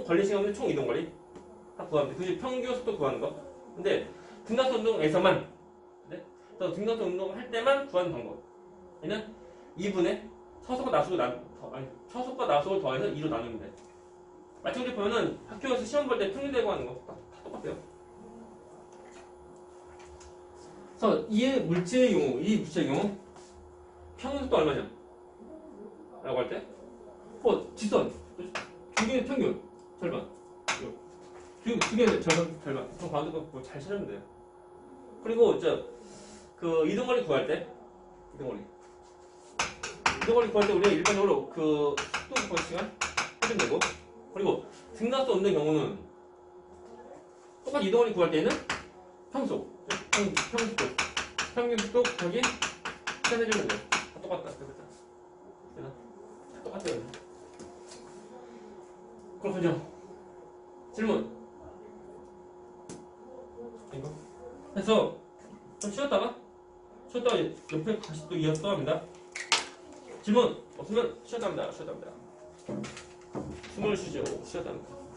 걸린 시간의 총 이동 거리 다 구하면 돼. 그게 평균 속도 구하는 거. 근데 등가속 운동에서만 등가속 운동을 할 때만 구하는 방법. 얘는 2분의 초속과 나속을 더해서 2로 나누면 돼. 마찬가지로 보면은 학교에서 시험 볼 때 평균 대고 하는 거 다 똑같아요. 그래서 이 물체의 경우 평균 속도 얼마냐? 라고 할 때 직선 두 개의 평균 절반 두 개의 절반 그럼 가운데 거 잘 찾으면 돼요. 그리고 그 이동거리 구할 때 우리가 일반적으로 그 속도 구할 시간 해준되고 그리고 등가속 없는 경우는 똑같이 이동거리 구할 때는 평속 평균 또 거기 표현해주면 돼. 똑같다. 되나? 똑같아요. 그렇군요. 질문. 이거. 해서 좀 쉬었다가 옆에 다시 또 이어서 또 합니다. 질문 없으면 쉬었답니다. 숨을 쉬죠. 쉬었답니다.